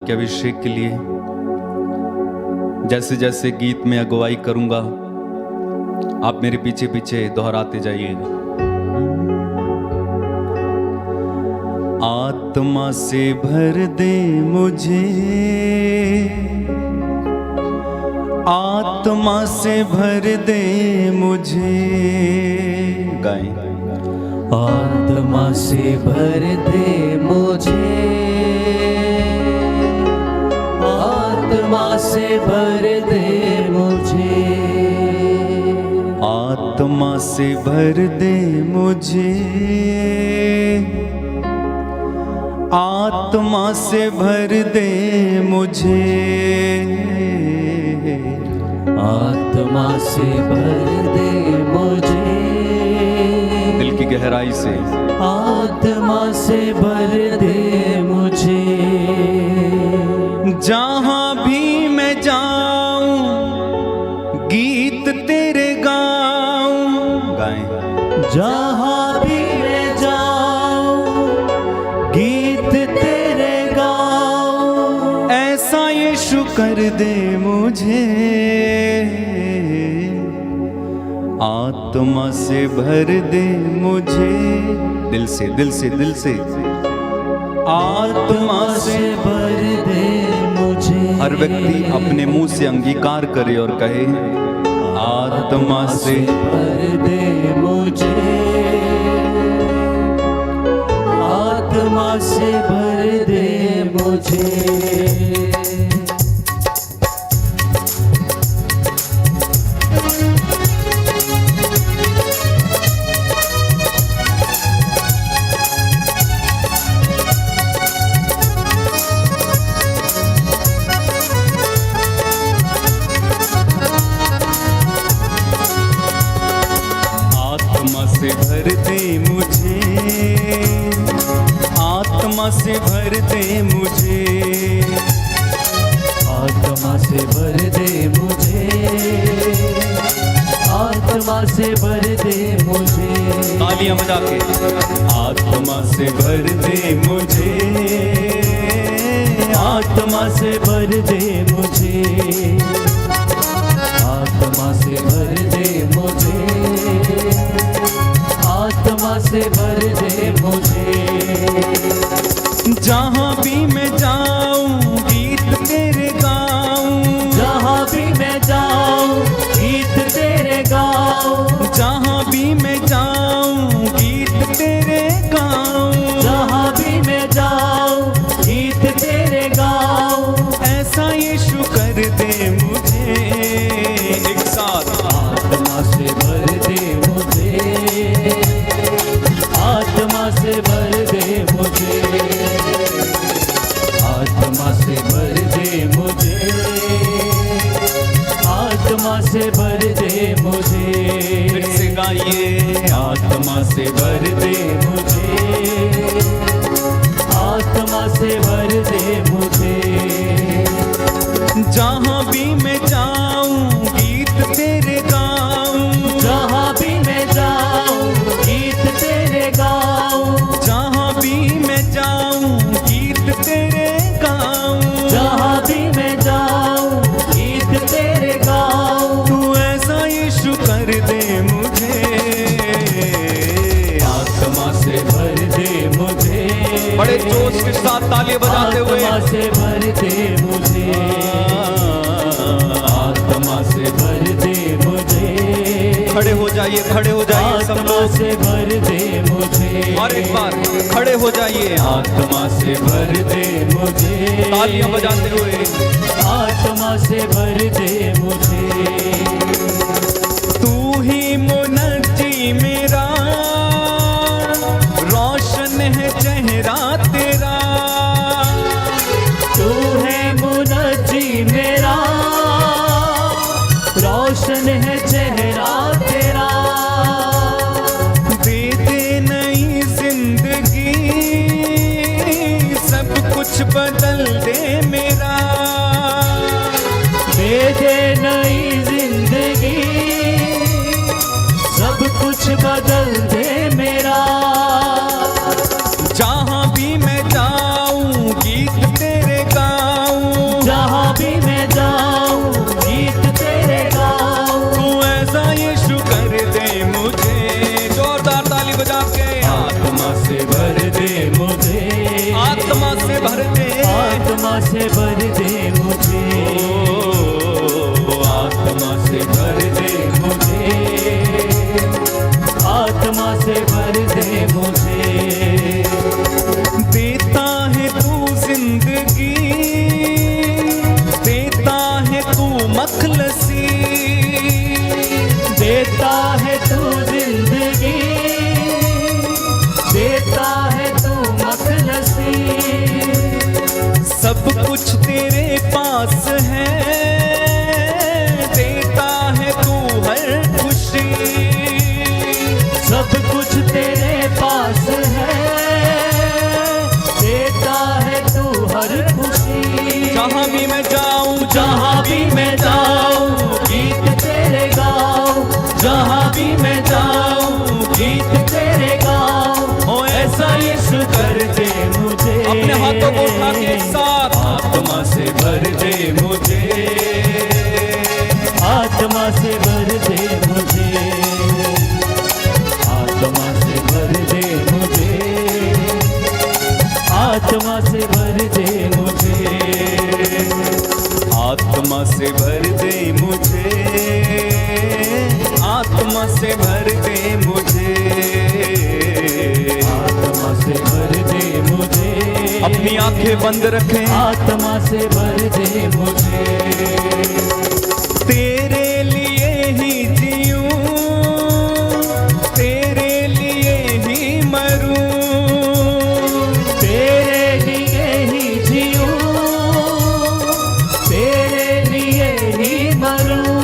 के अभिषेक के लिए जैसे जैसे गीत में अगुवाई करूंगा आप मेरे पीछे पीछे दोहराते जाइएगा। आत्मा से भर दे मुझे, आत्मा से भर दे मुझे, गाएं। आत्मा से भर दे मुझे, आत्मा से भर दे मुझे, आत्मा से भर दे मुझे, आत्मा से भर दे मुझे, आत्मा से भर दे मुझे, दिल की गहराई से आत्मा से भर दे मुझे। जहां भी मैं जाऊं गीत तेरे गाऊं, गाएं। जहां भी मैं जाऊं गीत तेरे गाऊं, ऐसा यीशु कर दे मुझे, आत्मा से भर दे मुझे, दिल से दिल से दिल से, आत्मा से भर दे मुझे। हर व्यक्ति अपने मुंह से अंगीकार करे और कहे आत्मा से भर दे मुझे, आत्मा से भर दे मुझे। से भर दे मुझे, आत्मा से भर दे मुझे, आत्मा से भर दे मुझे, आत्मा से भर दे मुझे। तालियां बजा के आत्मा से भर दे मुझे, आत्मा से भर दे मुझे, आत्मा से भर दे मुझे, आत्मा से भर दे मुझे। जहां भी मैं जाऊं गीत तेरे गाऊं, जहां भी मैं जाऊं गीत तेरे गाऊं, जहां भी मैं जाऊं गीत तेरे गाऊं, जहां भी मैं जाऊं गीत तेरे गाऊं, ऐसा यीशु कर दे मुझे। एक साथ आत्मा से भर दे मुझे, आत्मा से भर दे मुझे, आत्मा से भर दे मुझे, आत्मा से भर दे मुझे। फिर से गाइए आत्मा से भर दे मुझे, आत्मा से भर दे मुझे। जहां भी मैं जाऊं गीत तेरे गाऊं, जहां भी मैं जाऊं गीत तेरे गाऊं, जहां भी मैं जाऊं गीत तेरे गाऊं, जहां भी मैं जाऊं गीत तेरे गाऊं, तू ऐसा यीशु कर दे मुझे, आत्मा से भर दे मुझे। बड़े जोश के साथ ताली बजाते हुए आत्मा से भर दे मुझे, आत्मा से भर दे मुझे। खड़े हो जाइए, खड़े हो जाइए सब आत्मा लोग, से भर दे मुझे, और एक बार खड़े हो जाइए, आत्मा से भर दे मुझे, तालियां बजाते हुए आत्मा से भर दे मुझे। तू ही मुनज्जी मेरा, रोशन है चेहरा तेरा, तू है मुनज्जी मेरा, रोशन है चेहरा तेरा, दे दे नई जिंदगी, सब कुछ बदल दे मेरा, दे दे नई जिंदगी, सब कुछ बदल दे मेरा। जहां भी मैं जाऊं गीत तेरे गाऊं, आत्मा से भर दे मुझे, आत्मा से भर दे मुझे, आत्मा से भर दे मुझे। देता है तू जिंदगी, देता है तू मखलसी, देता है तू जिंदगी, देता है तू मखलसी। सब कुछ तेरे पास है, देता है तू हर खुशी। सब कुछ तेरे पास है, देता है तू हर खुशी। जहाँ भी मैं जाऊँ, जहाँ भी मैं जाऊँ गीत तेरे गाऊँ, जहाँ भी मैं जाऊँ गीत तेरे गाऊँ। ओ ऐसा यीशु कर दे मुझे, अपने हाथों को उठा के एक साथ, आत्मा से भर दे मुझे, आत्मा से भर दे मुझे, आत्मा से भर दे मुझे, आत्मा से भर दे मुझे, आत्मा से भर दे मुझे, आत्मा से भर दे मुझे, आत्मा से भर दे मुझे। अपनी आंखें बंद रखें, आत्मा से भर दे मुझे, तेरे लिए ही जीऊं, तेरे लिए ही मरूं, तेरे लिए ही जीऊं, तेरे लिए ही मरूं।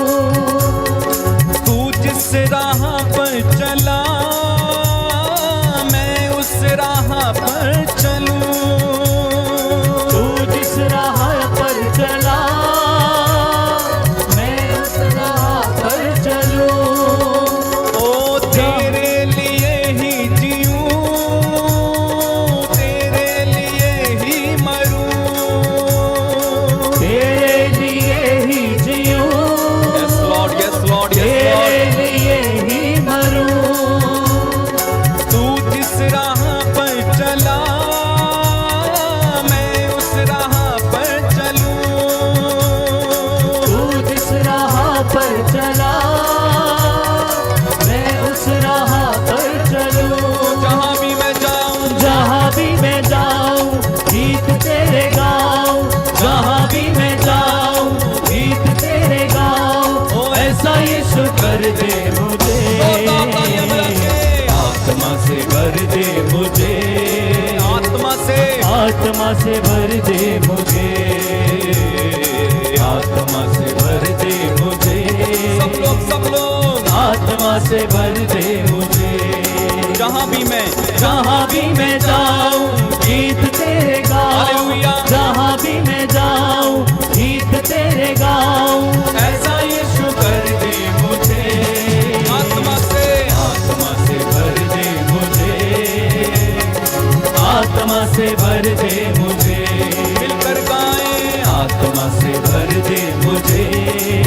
तू जिस राह पर चला मैं उस राह पर चलूं, तू जिस राह पर चला मैं उस राह पर चलूं। ओ तेरे लिए ही जीऊं, तेरे लिए ही मरूं, तेरे लिए ही जीऊं, yes Lord, yes Lord, yes तेरे लॉर्ड। लिए ही मरूं। तू जिस राह पर चला मैं उस राह पर चलूं, तू जिस राह पर चला मैं उस राह पर चलूं। जहाँ भी मैं जाऊँ, जहाँ भी मैं जाऊँ गीत तेरे गाऊँ, जहाँ भी मैं जाऊँ गीत तेरे गाऊँ। ओ ऐसा यीशु कर दे मुझे, आत्मा से भर दे मुझे, आत्मा से, आत्मा से भर दे मुझे, आत्मा से भर दे मुझे, सब लोग आत्मा से भर दे मुझे। जहाँ भी मैं, जहाँ भी मैं जाऊँ गीत तेरे गाऊँ, हालेलुया। जहाँ भी मैं जाऊँ गीत तेरे गाऊँ। ऐसा यीशु कर दे मुझे, आत्मा से, आत्मा से भर दे मुझे, आत्मा से भर दे मुझे, मिलकर गाएं, आत्मा से भर दे मुझे,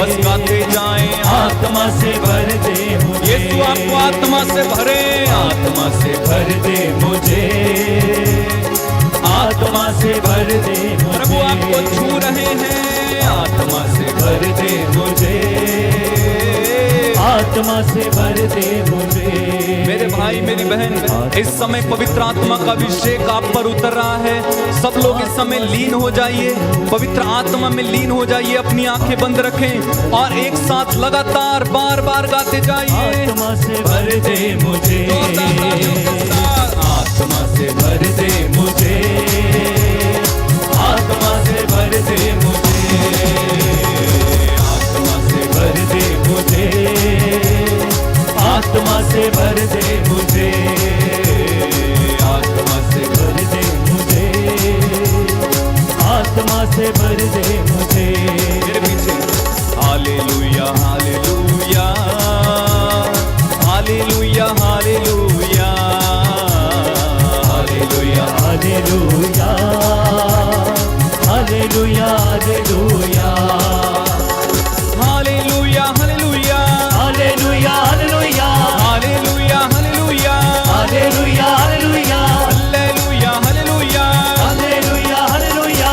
बस गाते जाएं। आत्मा से भर दे मुझे, यीशु आपको आत्मा से भरे, आत्मा से भर दे मुझे, आत्मा से भर दे मुझे। प्रभु आपको छू रहे हैं, आत्मा से भर दे मुझे, आत्मा से भर दे मुझे। मेरे भाई मेरी बहन, इस समय पवित्र आत्मा का अभिषेक आप पर उतर रहा है। सब लोग इस समय लीन हो जाइए, पवित्र आत्मा में लीन हो जाइए, अपनी आंखें बंद रखें और एक साथ लगातार बार बार गाते जाइए। आत्मा से भर दे मुझे, आत्मा से भर दे मुझे, आत्मा से भर दे मुझे, आत्मा से भर दे मुझे, आत्मा से भर दे मुझे, आत्मा से भर दे मुझे, आत्मा से भर दे मुझे। मेरे पीछे hallelujah, hallelujah, hallelujah, hallelujah, hallelujah, hallelujah, hallelujah, hallelujah, hallelujah, hallelujah, hallelujah, hallelujah, hallelujah, hallelujah, hallelujah, hallelujah, hallelujah, hallelujah, hallelujah, hallelujah.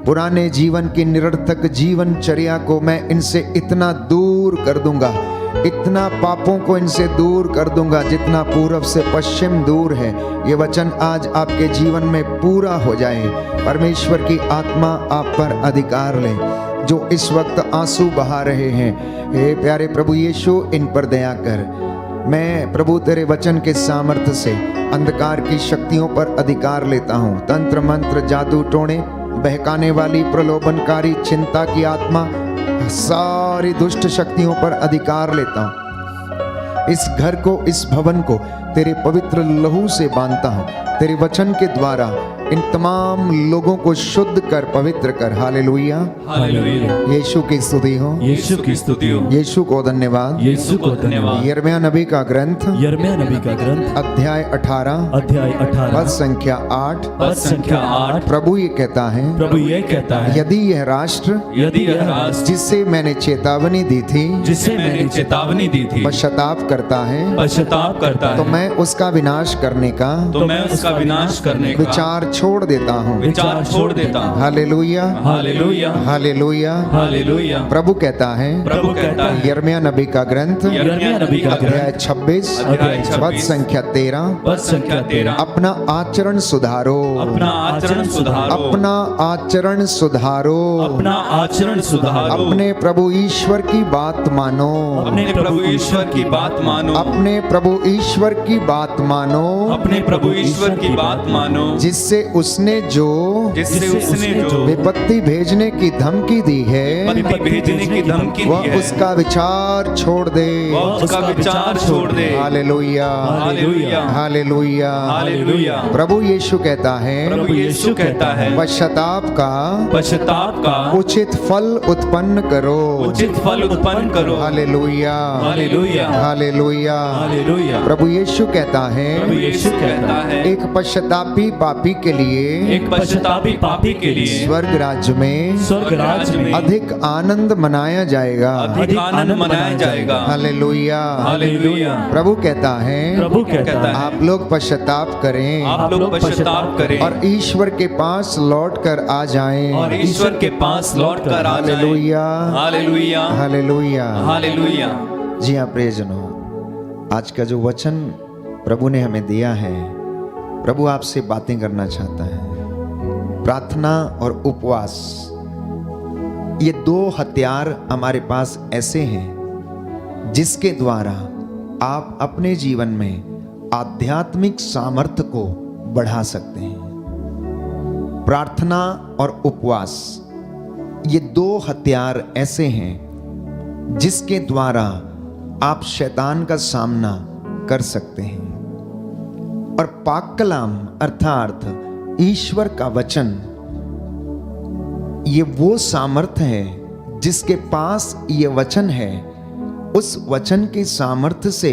पुराने जीवन की निरर्थक जीवनचर्या को मैं इनसे इतना दूर कर दूंगा, इतना पापों को इनसे दूर कर दूंगा जितना पूर्व से पश्चिम दूर है। ये वचन आज आपके जीवन में पूरा हो जाए। परमेश्वर की आत्मा आप पर अधिकार ले। जो इस वक्त आंसू बहा रहे हैं, हे प्यारे प्रभु यीशु, इन पर दया कर। मैं प्रभु तेरे वचन के सामर्थ्य से अंधकार की शक्तियों पर अधिकार लेता हूँ। तंत्र मंत्र, जादू टोने, बहकाने वाली, प्रलोभनकारी, चिंता की आत्मा, सारी दुष्ट शक्तियों पर अधिकार लेता हूँ। इस घर को, इस भवन को तेरे पवित्र लहू से बांधता हूँ। तेरे वचन के द्वारा इन तमाम लोगों को शुद्ध कर, पवित्र कर। Hallelujah, hallelujah. यीशु की स्तुति हो, यीशु की स्तुति हो, यीशु को धन्यवाद। यीशु को धन्यवाद। यिर्मयाह नबी का ग्रंथ, यिर्मयाह नबी का ग्रंथ, अध्याय 18, अध्याय 18, पद संख्या 8। पद संख्या 8। प्रभु ये कहता है, प्रभु ये कहता है, यदि यह राष्ट्र यदि यह राष्ट्र जिसे मैंने चेतावनी दी थी, जिसे मैंने चेतावनी दी थी, पश्चाताप करता है, पश्चाताप करता तो है, मैं उसका विनाश करने का तो मैं उसका विनाश करने का विचार छोड़ देता हूँ। विचार छोड़ देता हूँ। Hallelujah, hallelujah, hallelujah. हालेलुया। प्रभु कहता है, प्रभु कहता है, यिर्मयाह नबी का ग्रंथ, यिर्मयाह नबी का अध्याय ग्रंथ, 26, अध्याय पद 26, संख्या 13। पद संख्या 13। अपना आचरण सुधारो, अपना आचरण सुधारो, अपना आचरण सुधारो, अपना आचरण सुधारो, अपने प्रभु ईश्वर की बात मानो, अपने प्रभु ईश्वर की बात मानो, अपने प्रभु ईश्वर की बात मानो, अपने प्रभु ईश्वर की बात मानो, जिससे उसने जो जो विपत्ति भेजने की धमकी दी है, विपत्ति भेजने की धमकी दी वह है, उसका विचार छोड़ दे। वह उसका विचार छोड़ दे। Hallelujah, hallelujah, hallelujah. हालेलुया। प्रभु यीशु कहता है, प्रभु यीशु कहता है, पश्चाताप का उचित फल उत्पन्न करो, उचित फल उत्पन्न करो। Hallelujah, hallelujah, hallelujah. हालेलुया। प्रभु यीशु कहता है, प्रभु यीशु कहता है, एक पश्चातापी पापी के लिए, एक पश्चातापी पापी के लिए स्वर्ग राज्य में अधिक आनंद मनाया जाएगा, अधिक आनंद मनाया जाएगा। Hallelujah, hallelujah. प्रभु कहता है, प्रभु कहता है, आप लोग पश्चाताप करें आप लोग पश्चाताप करें और ईश्वर के पास लौट कर आ जाएं। और ईश्वर के पास लौट कर आ जाएं। Hallelujah, hallelujah, hallelujah. हालेलुया। जी हाँ प्रियजनों, आज का जो वचन प्रभु ने हमें दिया है, प्रभु आपसे बातें करना चाहता है। प्रार्थना और उपवास, ये दो हथियार हमारे पास ऐसे हैं जिसके द्वारा आप अपने जीवन में आध्यात्मिक सामर्थ्य को बढ़ा सकते हैं। प्रार्थना और उपवास, ये दो हथियार ऐसे हैं जिसके द्वारा आप शैतान का सामना कर सकते हैं। और पाक कलाम अर्थात ईश्वर का वचन, ये वो सामर्थ्य है जिसके पास ये वचन है, उस वचन के सामर्थ्य से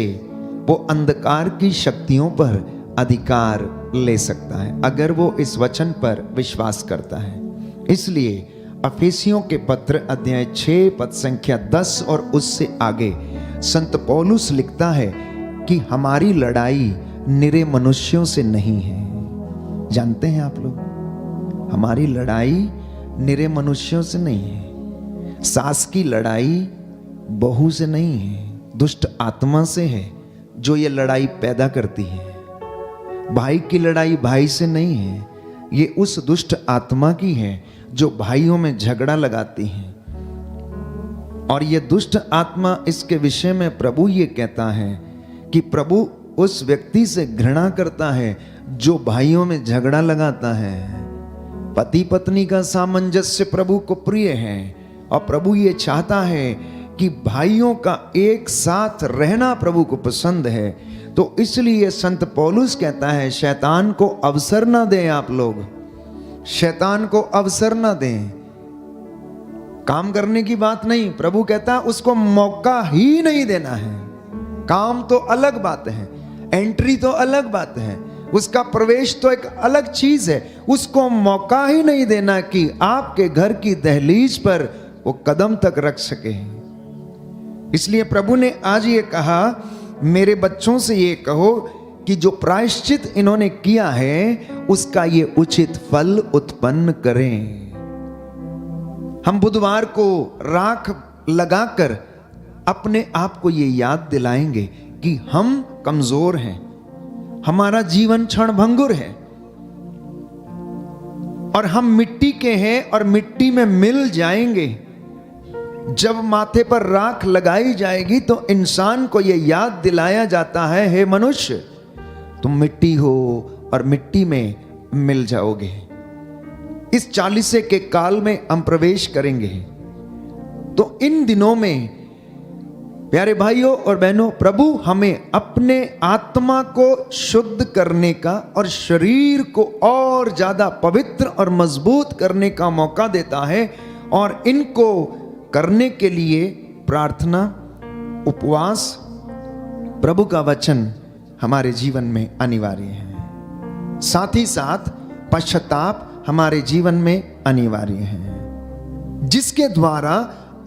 वो अंधकार की शक्तियों पर अधिकार ले सकता है अगर वो इस वचन पर विश्वास करता है। इसलिए अफेसियों के पत्र अध्याय 6 पद संख्या 10 और उससे आगे संत पौलुस लिखता है कि हमारी लड़ाई निरे मनुष्यों से नहीं है। जानते हैं आप लोग, हमारी लड़ाई निरे मनुष्यों से नहीं है। सास की लड़ाई बहू से नहीं है, दुष्ट आत्मा से है जो ये लड़ाई पैदा करती है। भाई की लड़ाई भाई से नहीं है, ये उस दुष्ट आत्मा की है जो भाइयों में झगड़ा लगाती है। और ये दुष्ट आत्मा, इसके विषय में प्रभु ये कहता है कि प्रभु उस व्यक्ति से घृणा करता है जो भाइयों में झगड़ा लगाता है। पति पत्नी का सामंजस्य प्रभु को प्रिय है और प्रभु ये चाहता है कि भाइयों का एक साथ रहना प्रभु को पसंद है। तो इसलिए संत पौलुस कहता है शैतान को अवसर ना दें, आप लोग शैतान को अवसर ना दें। काम करने की बात नहीं, प्रभु कहता है उसको मौका ही नहीं देना है। काम तो अलग बात है, एंट्री तो अलग बात है, उसका प्रवेश तो एक अलग चीज है। उसको मौका ही नहीं देना कि आपके घर की दहलीज पर वो कदम तक रख सके। इसलिए प्रभु ने आज ये कहा, मेरे बच्चों से ये कहो कि जो प्रायश्चित इन्होंने किया है उसका ये उचित फल उत्पन्न करें। हम बुधवार को राख लगाकर अपने आप को ये याद दिलाएंगे कि हम कमजोर हैं, हमारा जीवन क्षणभंगुर है और हम मिट्टी के हैं और मिट्टी में मिल जाएंगे। जब माथे पर राख लगाई जाएगी तो इंसान को यह याद दिलाया जाता है, हे मनुष्य, तुम मिट्टी हो और मिट्टी में मिल जाओगे। इस 40 के काल में हम प्रवेश करेंगे। तो इन दिनों में प्यारे भाइयों और बहनों, प्रभु हमें अपने आत्मा को शुद्ध करने का और शरीर को और ज्यादा पवित्र और मजबूत करने का मौका देता है। और इनको करने के लिए प्रार्थना, उपवास, प्रभु का वचन हमारे जीवन में अनिवार्य है। साथ ही साथ पश्चाताप हमारे जीवन में अनिवार्य है, जिसके द्वारा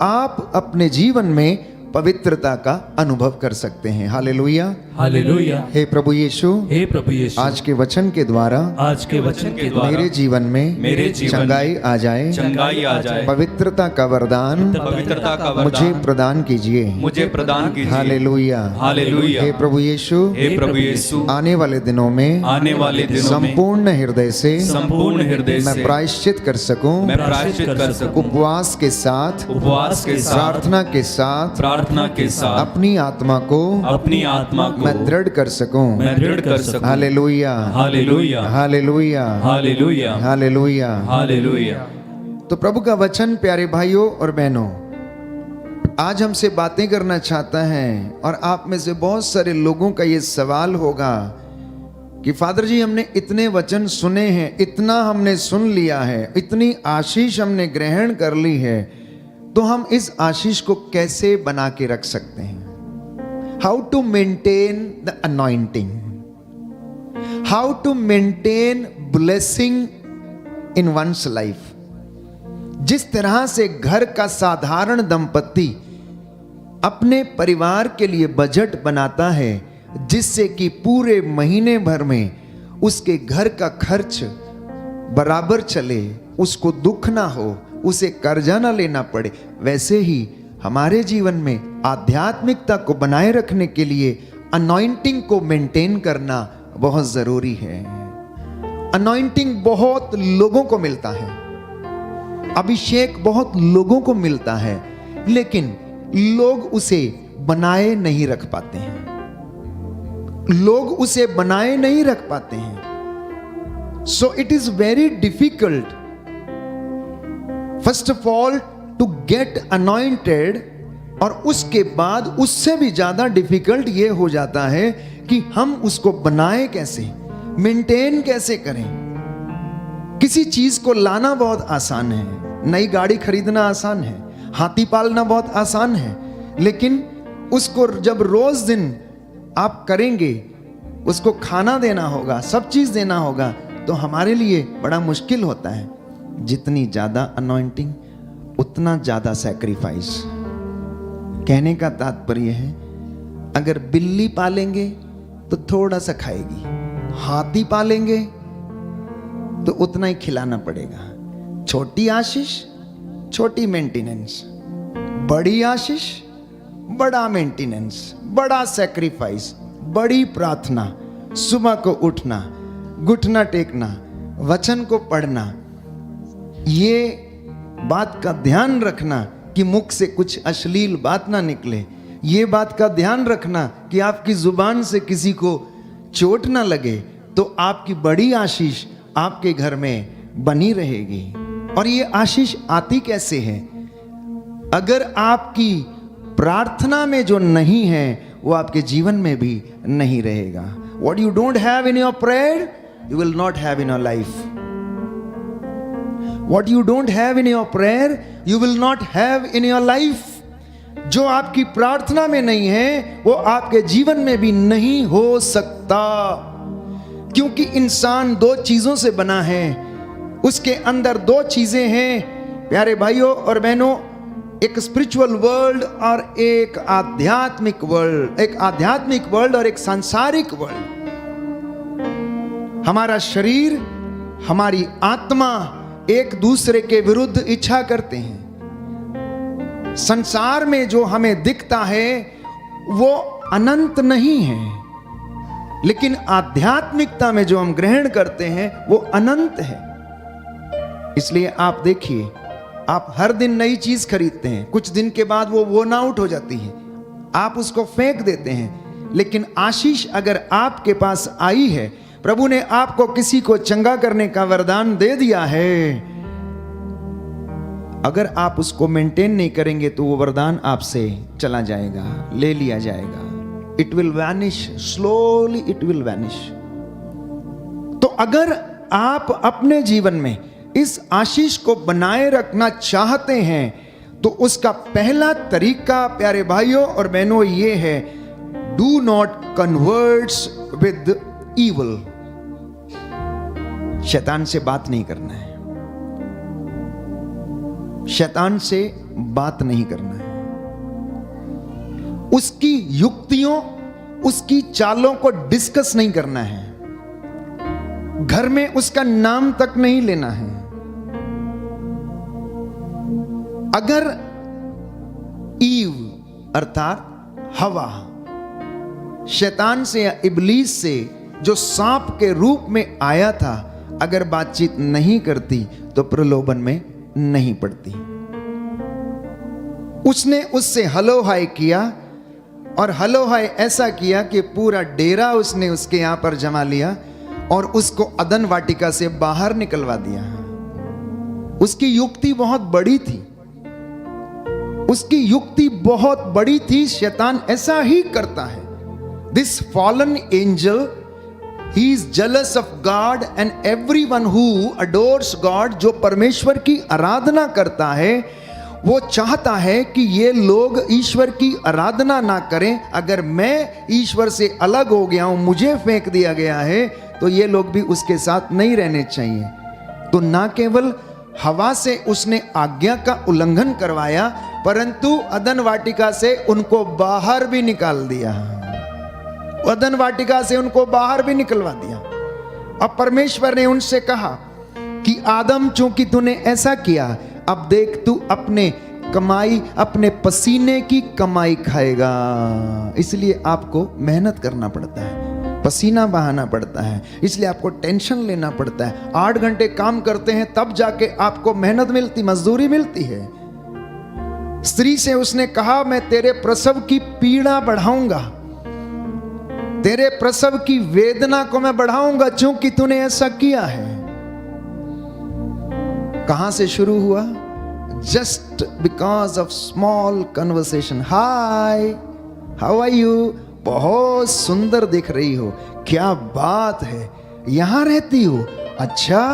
आप अपने जीवन में पवित्रता का अनुभव कर सकते हैं। Hallelujah, hallelujah. हे प्रभु यीशु, हे प्रभु यीशु, आज के वचन के द्वारा मेरे जीवन में चंगाई आ जाए, चंगाई आ जाए, पवित्रता का वरदान मुझे प्रदान कीजिए, हालेलुया, हालेलुया। हे प्रभु यीशु, आने वाले दिनों में संपूर्ण हृदय से मैं प्रायश्चित कर सकूं, उपवास के साथ, प्रार्थना के साथ अपनी आत्मा को मैं दृढ़ कर सकूं। Hallelujah, hallelujah, hallelujah, hallelujah, hallelujah, hallelujah. तो प्रभु का वचन प्यारे भाइयों और बहनों आज हमसे बातें करना चाहता है। और आप में से बहुत सारे लोगों का ये सवाल होगा कि फादर जी, हमने इतने वचन सुने हैं, इतना हमने सुन लिया है, इतनी आशीष हमने ग्रहण कर ली है, तो हम इस आशीष को कैसे बना के रख सकते हैं? How to maintain the anointing, how to maintain blessing in one's life. जिस तरह से घर का साधारण दंपति अपने परिवार के लिए बजट बनाता है, जिससे कि पूरे महीने भर में उसके घर का खर्च बराबर चले, उसको दुख ना हो, उसे कर्जा ना लेना पड़े, वैसे ही हमारे जीवन में आध्यात्मिकता को बनाए रखने के लिए अनॉइंटिंग को मेंटेन करना बहुत जरूरी है। अनॉइंटिंग बहुत लोगों को मिलता है, अभिषेक बहुत लोगों को मिलता है, लेकिन लोग उसे बनाए नहीं रख पाते हैं, लोग उसे बनाए नहीं रख पाते हैं। So it is very difficult first of all to get anointed, और उसके बाद उससे भी ज्यादा डिफिकल्ट ये हो जाता है कि हम उसको बनाए कैसे, मेंटेन कैसे करें। किसी चीज को लाना बहुत आसान है, नई गाड़ी खरीदना आसान है, हाथी पालना बहुत आसान है, लेकिन उसको जब रोज दिन आप करेंगे, उसको खाना देना होगा, सब चीज देना होगा, तो हमारे लिए बड़ा मुश्किल होता है। जितनी ज्यादा अनॉइंटिंग उतना ज्यादा सैक्रिफाइस। कहने का तात्पर्य है, अगर बिल्ली पालेंगे तो थोड़ा सा खाएगी, हाथी पालेंगे तो उतना ही खिलाना पड़ेगा। छोटी आशीष छोटी मेंटेनेंस, बड़ी आशीष बड़ा मेंटेनेंस, बड़ा सैक्रिफाइस, बड़ी प्रार्थना, सुबह को उठना, घुटना टेकना, वचन को पढ़ना, ये बात का ध्यान रखना कि मुख से कुछ अश्लील बात ना निकले, ये बात का ध्यान रखना कि आपकी जुबान से किसी को चोट ना लगे, तो आपकी बड़ी आशीष आपके घर में बनी रहेगी। और ये आशीष आती कैसे है? अगर आपकी प्रार्थना में जो नहीं है वो आपके जीवन में भी नहीं रहेगा। What you don't have in your prayer, you will not have in your life. What you don't have in your prayer, you will not have in your life. जो आपकी प्रार्थना में नहीं है वो आपके जीवन में भी नहीं हो सकता, क्योंकि इंसान दो चीजों से बना है, उसके अंदर दो चीजें हैं प्यारे भाइयों और बहनों, एक स्पिरिचुअल वर्ल्ड और एक आध्यात्मिक वर्ल्ड, एक आध्यात्मिक वर्ल्ड और एक सांसारिक वर्ल्ड। हमारा शरीर, हमारी आत्मा एक दूसरे के विरुद्ध इच्छा करते हैं, संसार में जो हमें दिखता है वो अनंत नहीं है, लेकिन आध्यात्मिकता में जो हम ग्रहण करते हैं वो अनंत है। इसलिए आप देखिए, आप हर दिन नई चीज खरीदते हैं, कुछ दिन के बाद वो वर्न आउट हो जाती है, आप उसको फेंक देते हैं। लेकिन आशीष अगर आपके पास आई है, प्रभु ने आपको किसी को चंगा करने का वरदान दे दिया है, अगर आप उसको मेंटेन नहीं करेंगे तो वो वरदान आपसे चला जाएगा, ले लिया जाएगा। It will vanish slowly, it will vanish. तो अगर आप अपने जीवन में इस आशीष को बनाए रखना चाहते हैं तो उसका पहला तरीका प्यारे भाइयों और बहनों ये है, do not converts with evil. शैतान से बात नहीं करना है, शैतान से बात नहीं करना है, उसकी युक्तियों उसकी चालों को डिस्कस नहीं करना है, घर में उसका नाम तक नहीं लेना है। अगर ईव अर्थात हवा शैतान से या इब्लीस से जो सांप के रूप में आया था, अगर बातचीत नहीं करती तो प्रलोभन में नहीं पड़ती। उसने उससे हलो हाय किया, और हलो हाय ऐसा किया कि पूरा डेरा उसने उसके यहां पर जमा लिया और उसको अदन वाटिका से बाहर निकलवा दिया। उसकी युक्ति बहुत बड़ी थी, उसकी युक्ति बहुत बड़ी थी। शैतान ऐसा ही करता है। This fallen angel, he is jealous of God and everyone who adores God, जो परमेश्वर की आराधना करता है वो चाहता है कि ये लोग ईश्वर की आराधना ना करें। अगर मैं ईश्वर से अलग हो गया हूं, मुझे फेंक दिया गया है, तो ये लोग भी उसके साथ नहीं रहने चाहिए। तो ना केवल हवा से उसने आज्ञा का उल्लंघन करवाया, परंतु अदन वाटिका से उनको बाहर भी निकाल दिया। अदन वाटिका से उनको बाहर भी निकलवा दिया। अब परमेश्वर ने उनसे कहा कि आदम, चूंकि तूने ऐसा किया, अब देख तू अपने कमाई, अपने पसीने की कमाई खाएगा। इसलिए आपको मेहनत करना पड़ता है, पसीना बहाना पड़ता है, इसलिए आपको टेंशन लेना पड़ता है। 8 घंटे काम करते हैं तब जाके आपको मेहनत मिलती, मजदूरी मिलती है। स्त्री से उसने कहा, मैं तेरे प्रसव की पीड़ा बढ़ाऊंगा, तेरे प्रसव की वेदना को मैं बढ़ाऊंगा, क्योंकि तूने ऐसा किया है। कहां से शुरू हुआ? Just because of small conversation. Hi, how are you? बहुत सुंदर दिख रही हो, क्या बात है, यहां रहती हो? अच्छा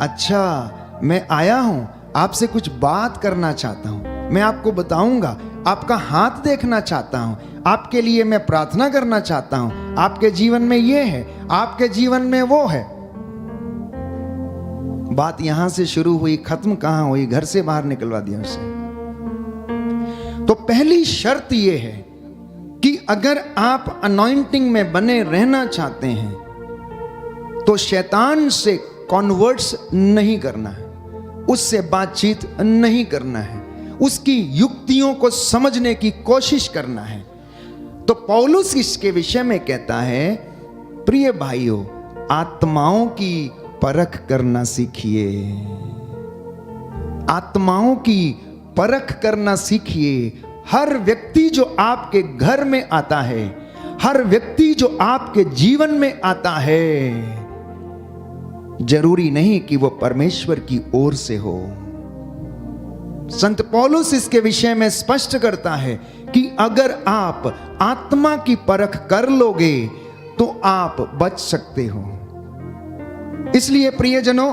अच्छा, मैं आया हूं, आपसे कुछ बात करना चाहता हूं, मैं आपको बताऊंगा, आपका हाथ देखना चाहता हूं, आपके लिए मैं प्रार्थना करना चाहता हूं, आपके जीवन में ये है, आपके जीवन में वो है। बात यहां से शुरू हुई, खत्म कहां हुई? घर से बाहर निकलवा दिया उसे। तो पहली शर्त यह है कि अगर आप अनॉइंटिंग में बने रहना चाहते हैं तो शैतान से कॉन्वर्ट्स नहीं करना है, उससे बातचीत नहीं करना है, उसकी युक्तियों को समझने की कोशिश करना है। तो पौलुस इसके विषय में कहता है, प्रिय भाइयों, आत्माओं की परख करना सीखिए, आत्माओं की परख करना सीखिए। हर व्यक्ति जो आपके घर में आता है, हर व्यक्ति जो आपके जीवन में आता है, जरूरी नहीं कि वो परमेश्वर की ओर से हो। संत पौलुस इसके विषय में स्पष्ट करता है कि अगर आप आत्मा की परख कर लोगे तो आप बच सकते हो। इसलिए प्रियजनों,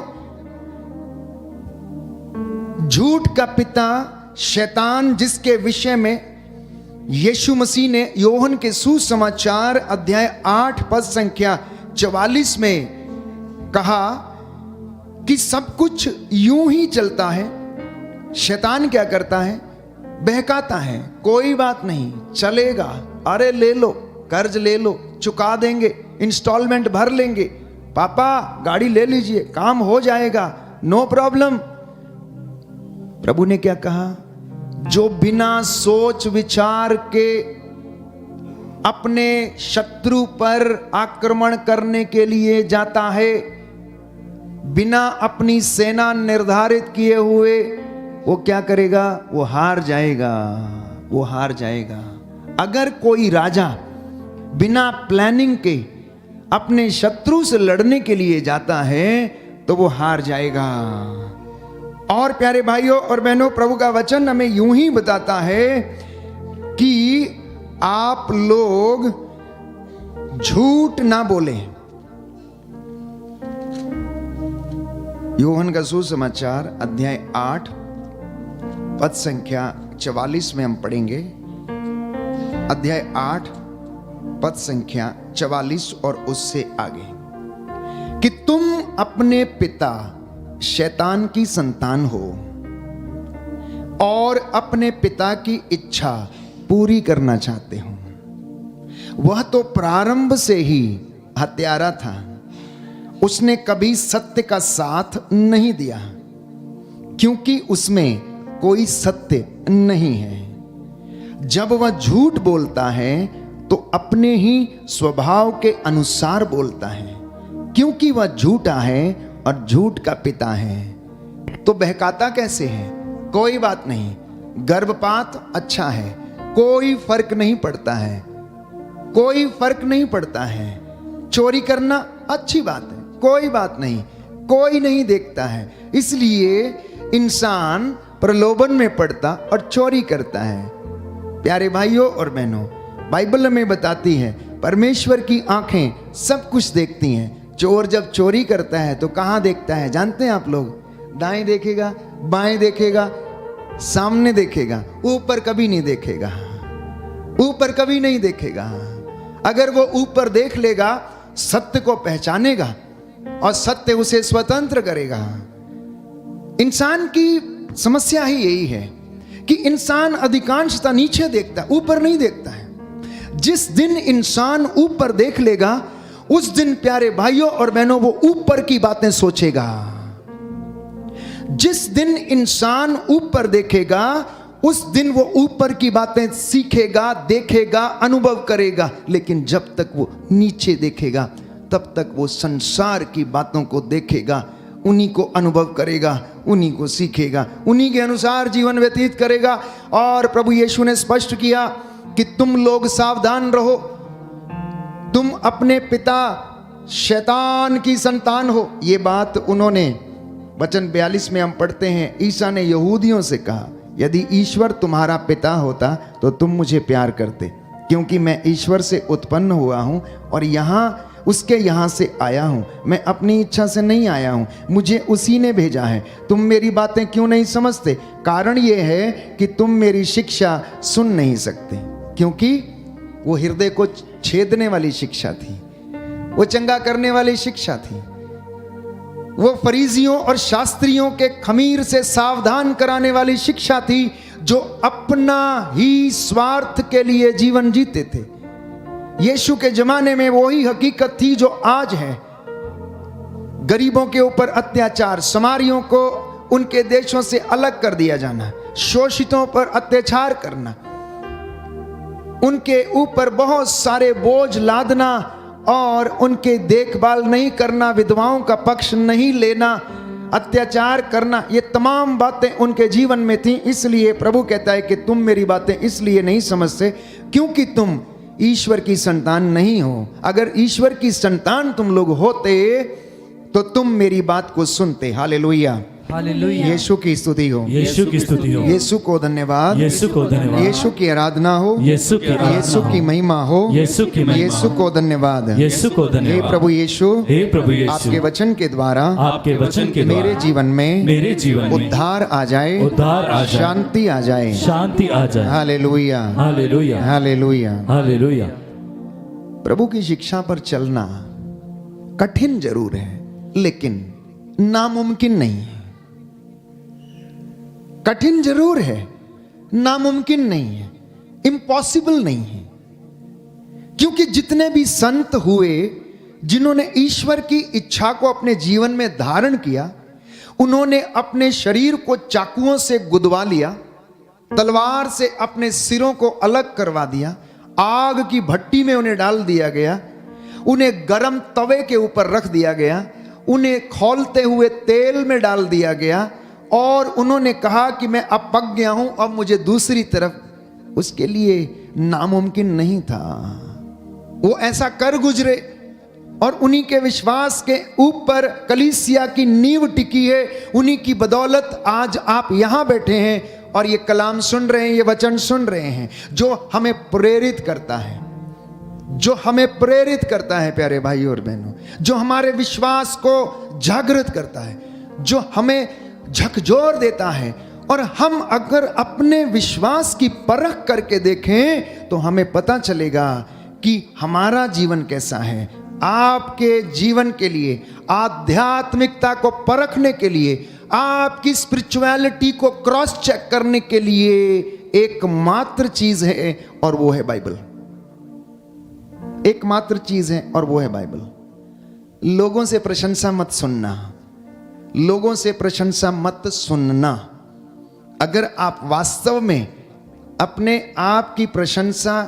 झूठ का पिता शैतान, जिसके विषय में यीशु मसीह ने योहन के सुसमाचार अध्याय 8 पद संख्या 44 में कहा कि सब कुछ यूं ही चलता है। शैतान क्या करता है? बहकाता है, कोई बात नहीं, चलेगा, अरे ले लो, कर्ज ले लो, चुका देंगे, इंस्टॉलमेंट भर लेंगे, पापा गाड़ी ले लीजिए, काम हो जाएगा, नो प्रॉब्लम। प्रभु ने क्या कहा जो बिना सोच विचार के अपने शत्रु पर आक्रमण करने के लिए जाता है, बिना अपनी सेना निर्धारित किए हुए, वो क्या करेगा? वो हार जाएगा, वो हार जाएगा। अगर कोई राजा बिना प्लानिंग के अपने शत्रु से लड़ने के लिए जाता है तो वो हार जाएगा। और प्यारे भाइयों और बहनों, प्रभु का वचन हमें यूं ही बताता है कि आप लोग झूठ ना बोलें। यूहन्ना का सुसमाचार अध्याय 8 पद संख्या 44 में हम पढ़ेंगे। अध्याय 8 पद संख्या 44 और उससे आगे, कि तुम अपने पिता शैतान की संतान हो और अपने पिता की इच्छा पूरी करना चाहते हो। वह तो प्रारंभ से ही हत्यारा था, उसने कभी सत्य का साथ नहीं दिया, क्योंकि उसमें कोई सत्य नहीं है। जब वह झूठ बोलता है तो अपने ही स्वभाव के अनुसार बोलता है, क्योंकि वह झूठा है और झूठ का पिता है। तो बहकाता कैसे है? कोई बात नहीं, गर्भपात अच्छा है, कोई फर्क नहीं पड़ता है, कोई फर्क नहीं पड़ता है। चोरी करना अच्छी बात है, कोई बात नहीं, कोई नहीं देखता है। इसलिए इंसान प्रलोभन में पड़ता और चोरी करता है। प्यारे भाइयों और बहनों, बाइबल हमें बताती है परमेश्वर की आंखें सब कुछ देखती हैं। चोर जब चोरी करता है तो कहाँ देखता है जानते हैं आप लोग? दाएं देखेगा, बाएं देखेगा, सामने देखेगा, ऊपर कभी नहीं देखेगा, ऊपर कभी नहीं देखेगा। अगर वो ऊपर देख लेगा, सत्य को पहचानेगा और सत्य उसे स्वतंत्र करेगा। इंसान की समस्या ही यही है कि इंसान अधिकांशतः नीचे देखता है, ऊपर नहीं देखता है। जिस दिन इंसान ऊपर देख लेगा, उस दिन प्यारे भाइयों और बहनों वो ऊपर की बातें सोचेगा। जिस दिन इंसान ऊपर देखेगा, उस दिन वो ऊपर की बातें सीखेगा, देखेगा, अनुभव करेगा। लेकिन जब तक वो नीचे देखेगा, तब तक वो संसार की बातों को देखेगा, उन्हीं को अनुभव करेगा, उन्हीं को सीखेगा, उन्हीं के अनुसार जीवन व्यतीत करेगा। और प्रभु यीशु ने स्पष्ट किया कि तुम लोग सावधान रहो, तुम अपने पिता शैतान की संतान हो। ये बात उन्होंने वचन 42 में हम पढ़ते हैं, ईसा ने यहूदियों से कहा, यदि ईश्वर तुम्हारा पिता होता तो तुम मुझे प्यार करते, क्योंकि मैं ईश्वर से उत्पन्न हुआ हूं और उसके यहाँ से आया हूँ। मैं अपनी इच्छा से नहीं आया हूँ, मुझे उसी ने भेजा है। तुम मेरी बातें क्यों नहीं समझते? कारण ये है कि तुम मेरी शिक्षा सुन नहीं सकते, क्योंकि वो हृदय को छेदने वाली शिक्षा थी, वो चंगा करने वाली शिक्षा थी, वो फरीसियों और शास्त्रियों के खमीर से सावधान कराने वाली शिक्षा थी, जो अपना ही स्वार्थ के लिए जीवन जीते थे। यीशु के जमाने में वही हकीकत थी जो आज है। गरीबों के ऊपर अत्याचार, समारियों को उनके देशों से अलग कर दिया जाना, शोषितों पर अत्याचार करना, उनके ऊपर बहुत सारे बोझ लादना और उनके देखभाल नहीं करना, विधवाओं का पक्ष नहीं लेना, अत्याचार करना, ये तमाम बातें उनके जीवन में थी। इसलिए प्रभु कहता है कि तुम मेरी बातें इसलिए नहीं समझते क्योंकि तुम ईश्वर की संतान नहीं हो। अगर ईश्वर की संतान तुम लोग होते तो तुम मेरी बात को सुनते। Hallelujah, hallelujah. यीशु की स्तुति हो, यीशु की स्तुति हो, यीशु को धन्यवाद, यीशु को धन्यवाद, यीशु की आराधना हो, यीशु की आराधना यीशु की हो, महिमा हो, यीशु की महिमा यीशु को धन्यवाद, यीशु को हे धन्यवाद। प्रभु यीशु, हे प्रभु यीशु, आपके वचन के द्वारा, आपके वचन के द्वारा मेरे जीवन में, मेरे जीवन में उद्धार आ जाए, उद्धार आ जाए, शांति आ जाए, शांति आ जाए। Hallelujah, hallelujah, hallelujah. हालेलुया। प्रभु की शिक्षा पर चलना कठिन जरूर है, लेकिन नामुमकिन नहीं है। कठिन जरूर है, नामुमकिन नहीं है, इम्पॉसिबल नहीं है। क्योंकि जितने भी संत हुए जिन्होंने ईश्वर की इच्छा को अपने जीवन में धारण किया, उन्होंने अपने शरीर को चाकुओं से गुदवा लिया, तलवार से अपने सिरों को अलग करवा दिया, आग की भट्टी में उन्हें डाल दिया गया, उन्हें गरम तवे के ऊपर रख दिया गया, उन्हें खौलते हुए तेल में डाल दिया गया और उन्होंने कहा कि मैं अब पक गया हूं, अब मुझे दूसरी तरफ। उसके लिए नामुमकिन नहीं था, वो ऐसा कर गुजरे और उन्हीं के विश्वास के ऊपर कलीसिया की नींव टिकी है। उन्हीं की बदौलत आज आप यहां बैठे हैं और ये कलाम सुन रहे हैं, ये वचन सुन रहे हैं, जो हमें प्रेरित करता है, जो हमें प्रेरित करता है प्यारे भाई और बहनों, जो हमारे विश्वास को जागृत करता है, जो हमें झकझोर देता है। और हम अगर अपने विश्वास की परख करके देखें तो हमें पता चलेगा कि हमारा जीवन कैसा है। आपके जीवन के लिए, आध्यात्मिकता को परखने के लिए, आपकी स्पिरिचुअलिटी को क्रॉस चेक करने के लिए एकमात्र चीज है और वो है बाइबल। एकमात्र चीज है और वो है बाइबल। लोगों से प्रशंसा मत सुनना, लोगों से प्रशंसा मत सुनना। अगर आप वास्तव में अपने आप की प्रशंसा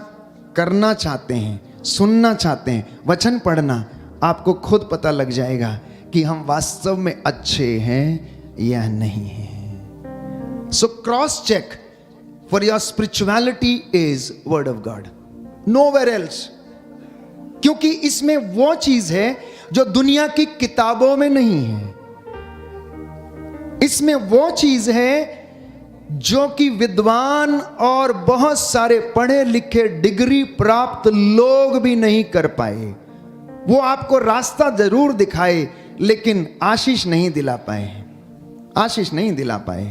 करना चाहते हैं, सुनना चाहते हैं, वचन पढ़ना, आपको खुद पता लग जाएगा कि हम वास्तव में अच्छे हैं या नहीं हैं। So cross check for your spirituality is word of God, nowhere else. क्योंकि इसमें वो चीज है जो दुनिया की किताबों में नहीं है। इसमें वो चीज है जो कि विद्वान और बहुत सारे पढ़े लिखे डिग्री प्राप्त लोग भी नहीं कर पाए। वो आपको रास्ता जरूर दिखाए लेकिन आशीष नहीं दिला पाए, आशीष नहीं दिला पाए।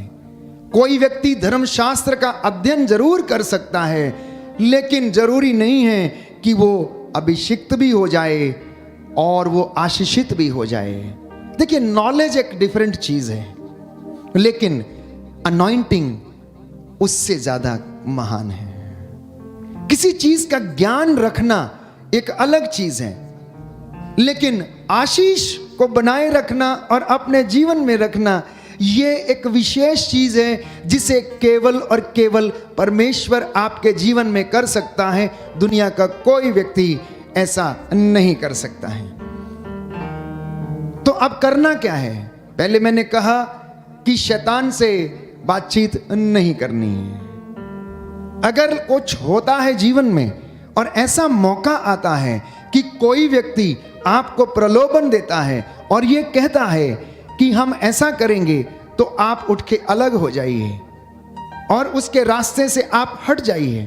कोई व्यक्ति धर्मशास्त्र का अध्ययन जरूर कर सकता है लेकिन जरूरी नहीं है कि वो अभिषिक्त भी हो जाए और वो आशीषित भी हो जाए। देखिए, नॉलेज एक डिफरेंट चीज है लेकिन अनॉइंटिंग उससे ज्यादा महान है। किसी चीज का ज्ञान रखना एक अलग चीज है लेकिन आशीष को बनाए रखना और अपने जीवन में रखना ये एक विशेष चीज है जिसे केवल और केवल परमेश्वर आपके जीवन में कर सकता है। दुनिया का कोई व्यक्ति ऐसा नहीं कर सकता है। तो अब करना क्या है? पहले मैंने कहा कि शैतान से बातचीत नहीं करनी है। अगर कुछ होता है जीवन में और ऐसा मौका आता है कि कोई व्यक्ति आपको प्रलोभन देता है और ये कहता है कि हम ऐसा करेंगे, तो आप उठ के अलग हो जाइए और उसके रास्ते से आप हट जाइए।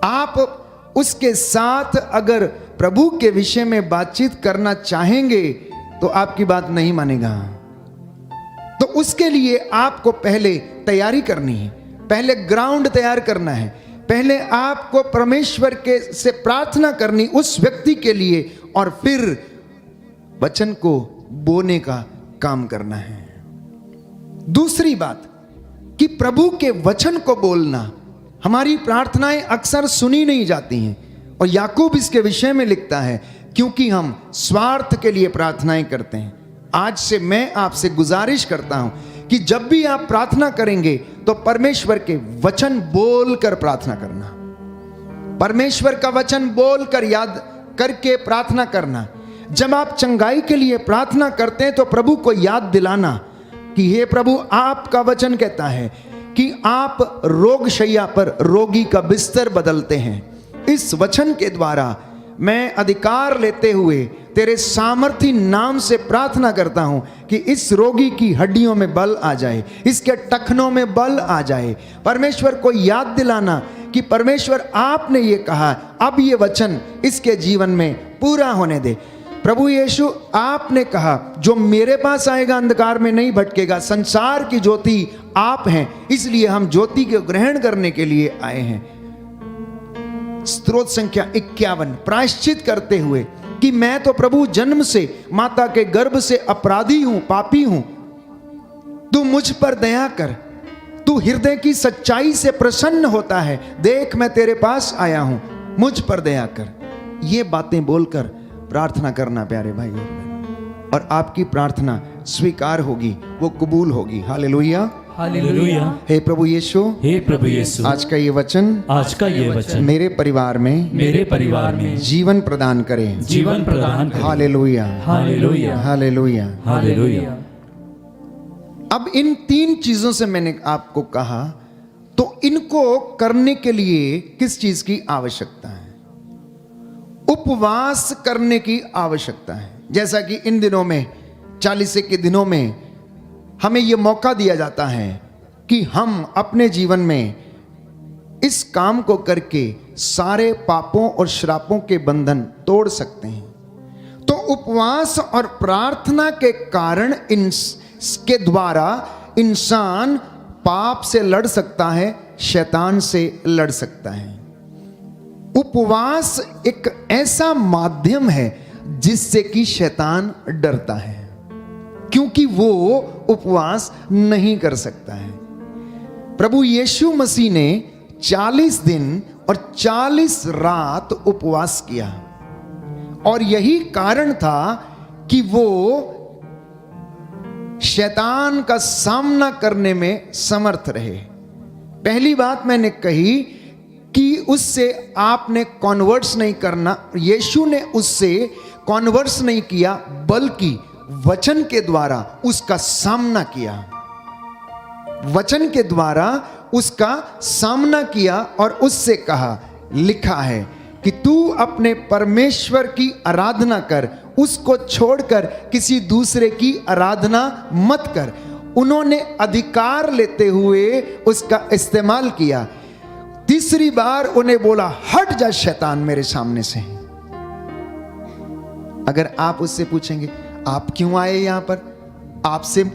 आप उसके साथ अगर प्रभु के विषय में बातचीत करना चाहेंगे तो आपकी बात नहीं मानेगा। तो उसके लिए आपको पहले तैयारी करनी है, पहले ग्राउंड तैयार करना है, पहले आपको परमेश्वर के से प्रार्थना करनी उस व्यक्ति के लिए और फिर वचन को बोने का काम करना है। दूसरी बात कि प्रभु के वचन को बोलना, हमारी प्रार्थनाएं अक्सर सुनी नहीं जाती हैं और याकूब इसके विषय में लिखता है क्योंकि हम स्वार्थ के लिए प्रार्थनाएं करते हैं। आज से मैं आपसे गुजारिश करता हूं कि जब भी आप प्रार्थना करेंगे तो परमेश्वर के वचन बोलकर प्रार्थना करना, परमेश्वर का वचन बोलकर याद करके प्रार्थना करना। जब आप चंगाई के लिए प्रार्थना करते हैं तो प्रभु को याद दिलाना कि हे प्रभु, आपका वचन कहता है कि आप रोगशैया पर रोगी का बिस्तर बदलते हैं। इस वचन के द्वारा मैं अधिकार लेते हुए तेरे सामर्थी नाम से प्रार्थना करता हूं कि इस रोगी की हड्डियों में बल आ जाए, इसके टखनों में बल आ जाए। परमेश्वर को याद दिलाना कि परमेश्वर आपने ये कहा, अब ये वचन इसके जीवन में पूरा होने दे। प्रभु यीशु, आपने कहा जो मेरे पास आएगा अंधकार में नहीं भटकेगा। संसार की ज्योति आप हैं, इसलिए हम ज्योति को ग्रहण करने के लिए आए हैं। स्तोत्र संख्या 51, प्रायश्चित करते हुए कि मैं तो प्रभु जन्म से माता के गर्भ से अपराधी हूं, पापी हूं, तू मुझ पर दया कर, तू हृदय की सच्चाई से प्रसन्न होता है, देख मैं तेरे पास आया हूं, मुझ पर दया कर। ये बातें बोलकर प्रार्थना करना प्यारे भाई और आपकी प्रार्थना स्वीकार होगी, वो कबूल होगी। हालेलुया। हालेलुया। हे प्रभु यीशु, हे प्रभु यीशु, आज का ये वचन आज का ये वचन मेरे परिवार में मेरे परिवार में जीवन प्रदान करें। जीवन प्रदान करे। Hallelujah, hallelujah, hallelujah. हालेलुया। अब इन 3 चीजों से मैंने आपको कहा, तो इनको करने के लिए किस चीज की आवश्यकता है? उपवास करने की आवश्यकता है। जैसा कि इन दिनों में 40 के दिनों में हमें यह मौका दिया जाता है कि हम अपने जीवन में इस काम को करके सारे पापों और श्रापों के बंधन तोड़ सकते हैं। तो उपवास और प्रार्थना के कारण इसके द्वारा इंसान पाप से लड़ सकता है, शैतान से लड़ सकता है। उपवास एक ऐसा माध्यम है जिससे कि शैतान डरता है, क्योंकि वो उपवास नहीं कर सकता है। प्रभु यीशु मसीह ने 40 दिन और 40 रात उपवास किया, और यही कारण था कि वो शैतान का सामना करने में समर्थ रहे। पहली बात मैंने कही कि उससे आपने कॉन्वर्ट्स नहीं करना। यीशु ने उससे कॉन्वर्ट्स नहीं किया, बल्कि वचन के द्वारा उसका सामना किया। वचन के द्वारा उसका सामना किया और उससे कहा, लिखा है कि तू अपने परमेश्वर की आराधना कर, उसको छोड़कर किसी दूसरे की आराधना मत कर। उन्होंने अधिकार लेते हुए उसका इस्तेमाल किया। तीसरी बार उन्हें बोला, हट जा शैतान मेरे सामने से। अगर आप उससे पूछेंगे, आप क्यों आए यहां पर,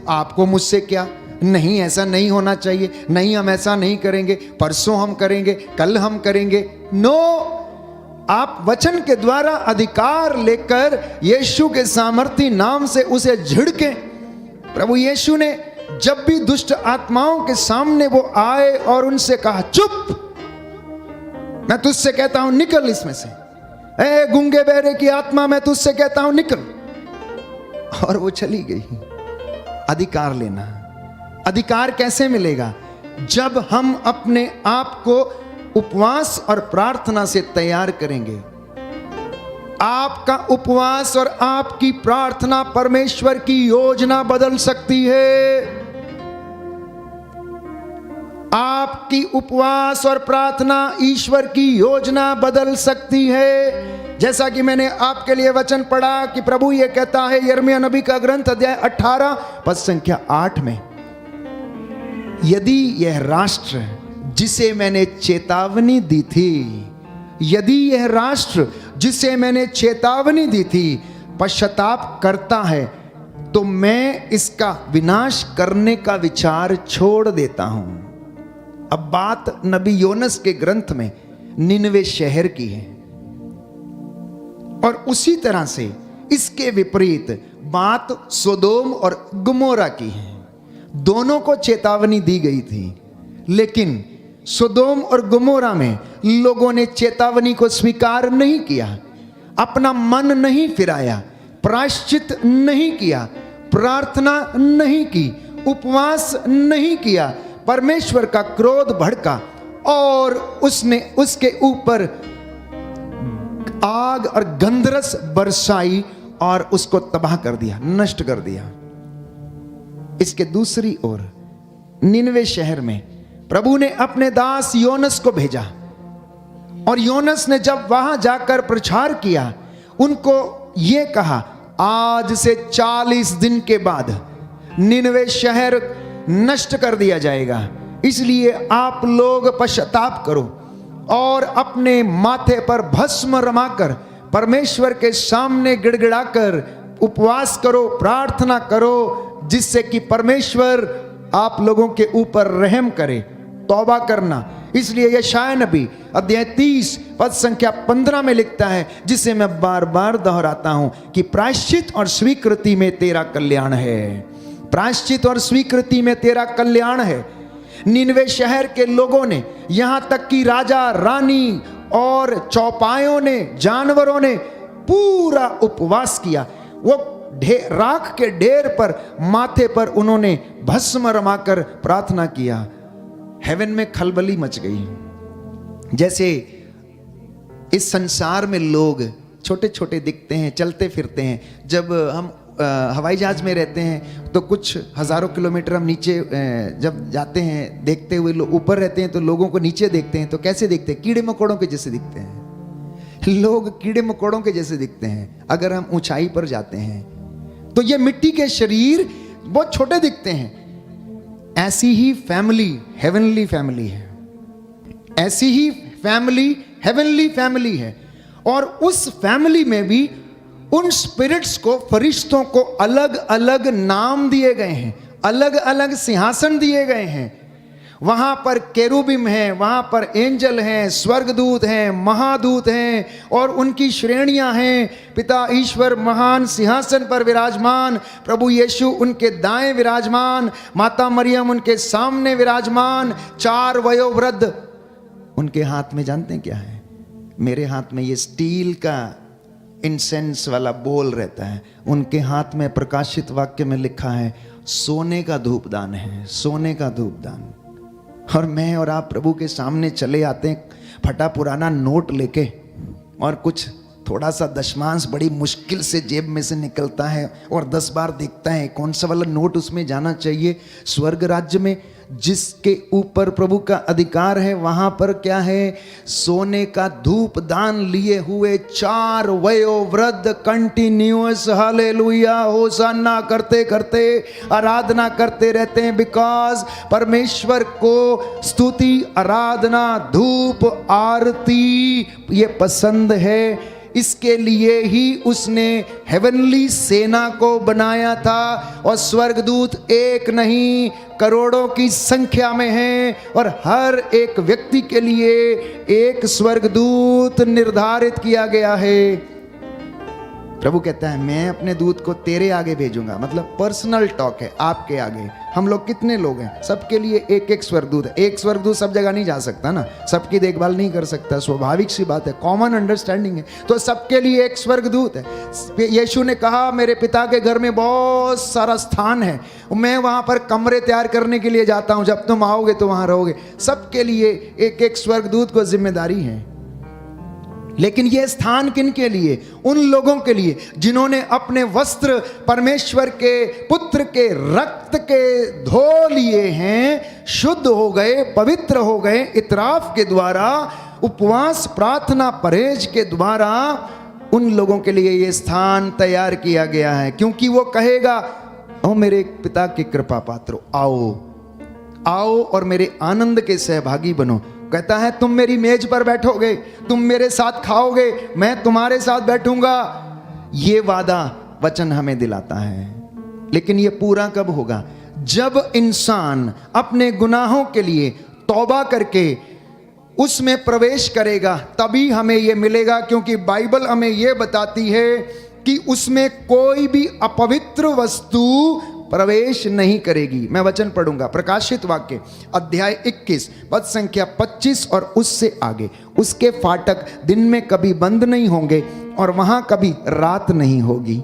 आपको मुझसे क्या? नहीं, ऐसा नहीं होना चाहिए, नहीं हम ऐसा नहीं करेंगे, परसों हम करेंगे, कल हम करेंगे। नो, आप वचन के द्वारा अधिकार लेकर यीशु के सामर्थी नाम से उसे झिड़के। प्रभु यीशु ने जब भी दुष्ट आत्माओं के सामने वो आए और उनसे कहा, चुप, मैं तुझसे कहता हूं निकल इसमें से, ए गूंगे बहरे की आत्मा, मैं तुझसे कहता हूं निकल। और वो चली गई। अधिकार लेना, अधिकार कैसे मिलेगा? जब हम अपने आप को उपवास और प्रार्थना से तैयार करेंगे। आपका उपवास और आपकी प्रार्थना परमेश्वर की योजना बदल सकती है। आपकी उपवास और प्रार्थना ईश्वर की योजना बदल सकती है। जैसा कि मैंने आपके लिए वचन पढ़ा कि प्रभु ये कहता है यिर्मयाह नबी का ग्रंथ अध्याय 18 पद संख्या 8 में, यदि यह राष्ट्र जिसे मैंने चेतावनी दी थी, यदि यह राष्ट्र जिसे मैंने चेतावनी दी थी पश्चाताप करता है, तो मैं इसका विनाश करने का विचार छोड़ देता हूं। अब बात नबी योनस के ग्रंथ में निनवे शहर की है, और उसी तरह से इसके विपरीत बात सोदोम और गमोरा की है। दोनों को चेतावनी दी गई थी, लेकिन सोदोम और गमोरा में लोगों ने चेतावनी को स्वीकार नहीं किया, अपना मन नहीं फिराया, प्रायश्चित नहीं किया, प्रार्थना नहीं की, उपवास नहीं किया। परमेश्वर का क्रोध भड़का और उसने उसके ऊपर आग और गंधरस बरसाई और उसको तबाह कर दिया, नष्ट कर दिया। इसके दूसरी ओर निनवे शहर में प्रभु ने अपने दास योनस को भेजा, और योनस ने जब वहां जाकर प्रचार किया, उनको यह कहा, आज से 40 दिन के बाद निनवे शहर नष्ट कर दिया जाएगा, इसलिए आप लोग पश्चाताप करो और अपने माथे पर भस्म रमाकर परमेश्वर के सामने गिड़गिड़ाकर उपवास करो, प्रार्थना करो, जिससे कि परमेश्वर आप लोगों के ऊपर रहम करे। तौबा करना। इसलिए यशायाह नबी अध्याय 30 पद संख्या 15 में लिखता है, जिसे मैं बार बार दोहराता हूं, कि प्रायश्चित और स्वीकृति में तेरा कल्याण है। प्रायश्चित और स्वीकृति में तेरा कल्याण है। निनवे शहर के लोगों ने, यहां तक कि राजा रानी और चौपायों ने, जानवरों ने पूरा उपवास किया। वो राख के ढेर पर माथे पर उन्होंने भस्म रमाकर प्रार्थना किया। हेवन में खलबली मच गई। जैसे इस संसार में लोग छोटे छोटे दिखते हैं, चलते फिरते हैं। जब हम हवाई जहाज में रहते हैं तो कुछ हजारों किलोमीटर हम नीचे जब जाते हैं, देखते हुए लोग ऊपर रहते हैं तो लोगों को नीचे देखते हैं तो कैसे दिखते हैं? कीड़े मकोड़ों के जैसे दिखते हैं। लोग कीड़े मकोड़ों के जैसे दिखते हैं। अगर हम ऊंचाई पर जाते हैं तो ये मिट्टी के शरीर बहुत छोटे दिखते हैं। ऐसी ही फैमिली हेवनली फैमिली है। ऐसी ही फैमिली हेवनली फैमिली है। और उस फैमिली में भी उन स्पिरिट्स को, फरिश्तों को अलग अलग नाम दिए गए हैं, अलग अलग सिंहासन दिए गए हैं। वहां पर केरूबिम हैं, वहां पर एंजल हैं, स्वर्गदूत हैं, महादूत हैं और उनकी श्रेणियां हैं। पिता ईश्वर महान सिंहासन पर विराजमान, प्रभु यीशु उनके दाएं विराजमान, माता मरियम उनके सामने विराजमान, 4 वयोवृद्ध उनके हाथ में जानते हैं क्या है? मेरे हाथ में ये स्टील का इंसेंस वाला बोल रहता है। उनके हाथ में प्रकाशित वाक्य में लिखा है सोने का धूपदान है, सोने का धूपदान। और मैं और आप प्रभु के सामने चले आते हैं फटा पुराना नोट लेके, और कुछ थोड़ा सा दशमांश बड़ी मुश्किल से जेब में से निकलता है और 10 बार देखता है कौन सा वाला नोट उसमें जाना चाहिए। स्वर्ग राज्य में जिसके ऊपर प्रभु का अधिकार है, वहां पर क्या है? सोने का धूप दान लिए हुए 4 वयोवृद्ध कंटिन्यूअस हालेलुया होसाना करते करते आराधना करते रहते हैं। बिकॉज परमेश्वर को स्तुति, आराधना, धूप, आरती ये पसंद है। इसके लिए ही उसने हेवनली सेना को बनाया था। और स्वर्गदूत एक नहीं, करोड़ों की संख्या में हैं और हर एक व्यक्ति के लिए एक स्वर्गदूत निर्धारित किया गया है। प्रभु कहता है मैं अपने दूत को तेरे आगे भेजूंगा। मतलब पर्सनल टॉक है आपके आगे। हम लोग कितने लोग हैं? सबके लिए एक एक स्वर्गदूत है। एक स्वर्गदूत सब जगह नहीं जा सकता ना, सबकी देखभाल नहीं कर सकता, स्वाभाविक सी बात है, कॉमन अंडरस्टैंडिंग है। तो सबके लिए एक स्वर्गदूत है। यीशु ने कहा मेरे पिता के घर में बहुत सारा स्थान है, मैं वहां पर कमरे तैयार करने के लिए जाता हूं, जब तुम आओगे तो वहां रहोगे। सबके लिए एक एक स्वर्गदूत को जिम्मेदारी है। लेकिन यह स्थान किन के लिए? उन लोगों के लिए जिन्होंने अपने वस्त्र परमेश्वर के पुत्र के रक्त के धो लिए हैं, शुद्ध हो गए, पवित्र हो गए इतराफ के द्वारा, उपवास, प्रार्थना, परहेज के द्वारा। उन लोगों के लिए यह स्थान तैयार किया गया है। क्योंकि वो कहेगा ओ मेरे पिता के कृपा पात्रो, आओ आओ और मेरे आनंद के सहभागी बनो। कहता है तुम मेरी मेज पर बैठोगे, तुम मेरे साथ खाओगे, मैं तुम्हारे साथ बैठूंगा। ये वादा वचन हमें दिलाता है। लेकिन ये पूरा कब होगा? जब इंसान अपने गुनाहों के लिए तौबा करके उसमें प्रवेश करेगा, तभी हमें ये मिलेगा। क्योंकि बाइबल हमें ये बताती है कि उसमें कोई भी अपवित्र वस्तु प्रवेश नहीं करेगी। मैं वचन पढ़ूंगा, प्रकाशित वाक्य अध्याय 21 पद संख्या 25 और उससे आगे। उसके फाटक दिन में कभी बंद नहीं होंगे और वहां कभी रात नहीं होगी।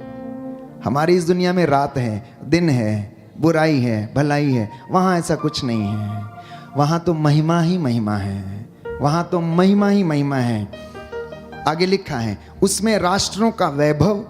हमारी इस दुनिया में रात है, दिन है, बुराई है, भलाई है। वहां ऐसा कुछ नहीं है। वहां तो महिमा ही महिमा है, वहां तो महिमा ही महिमा है। आगे लिखा है उसमें राष्ट्रों का वैभव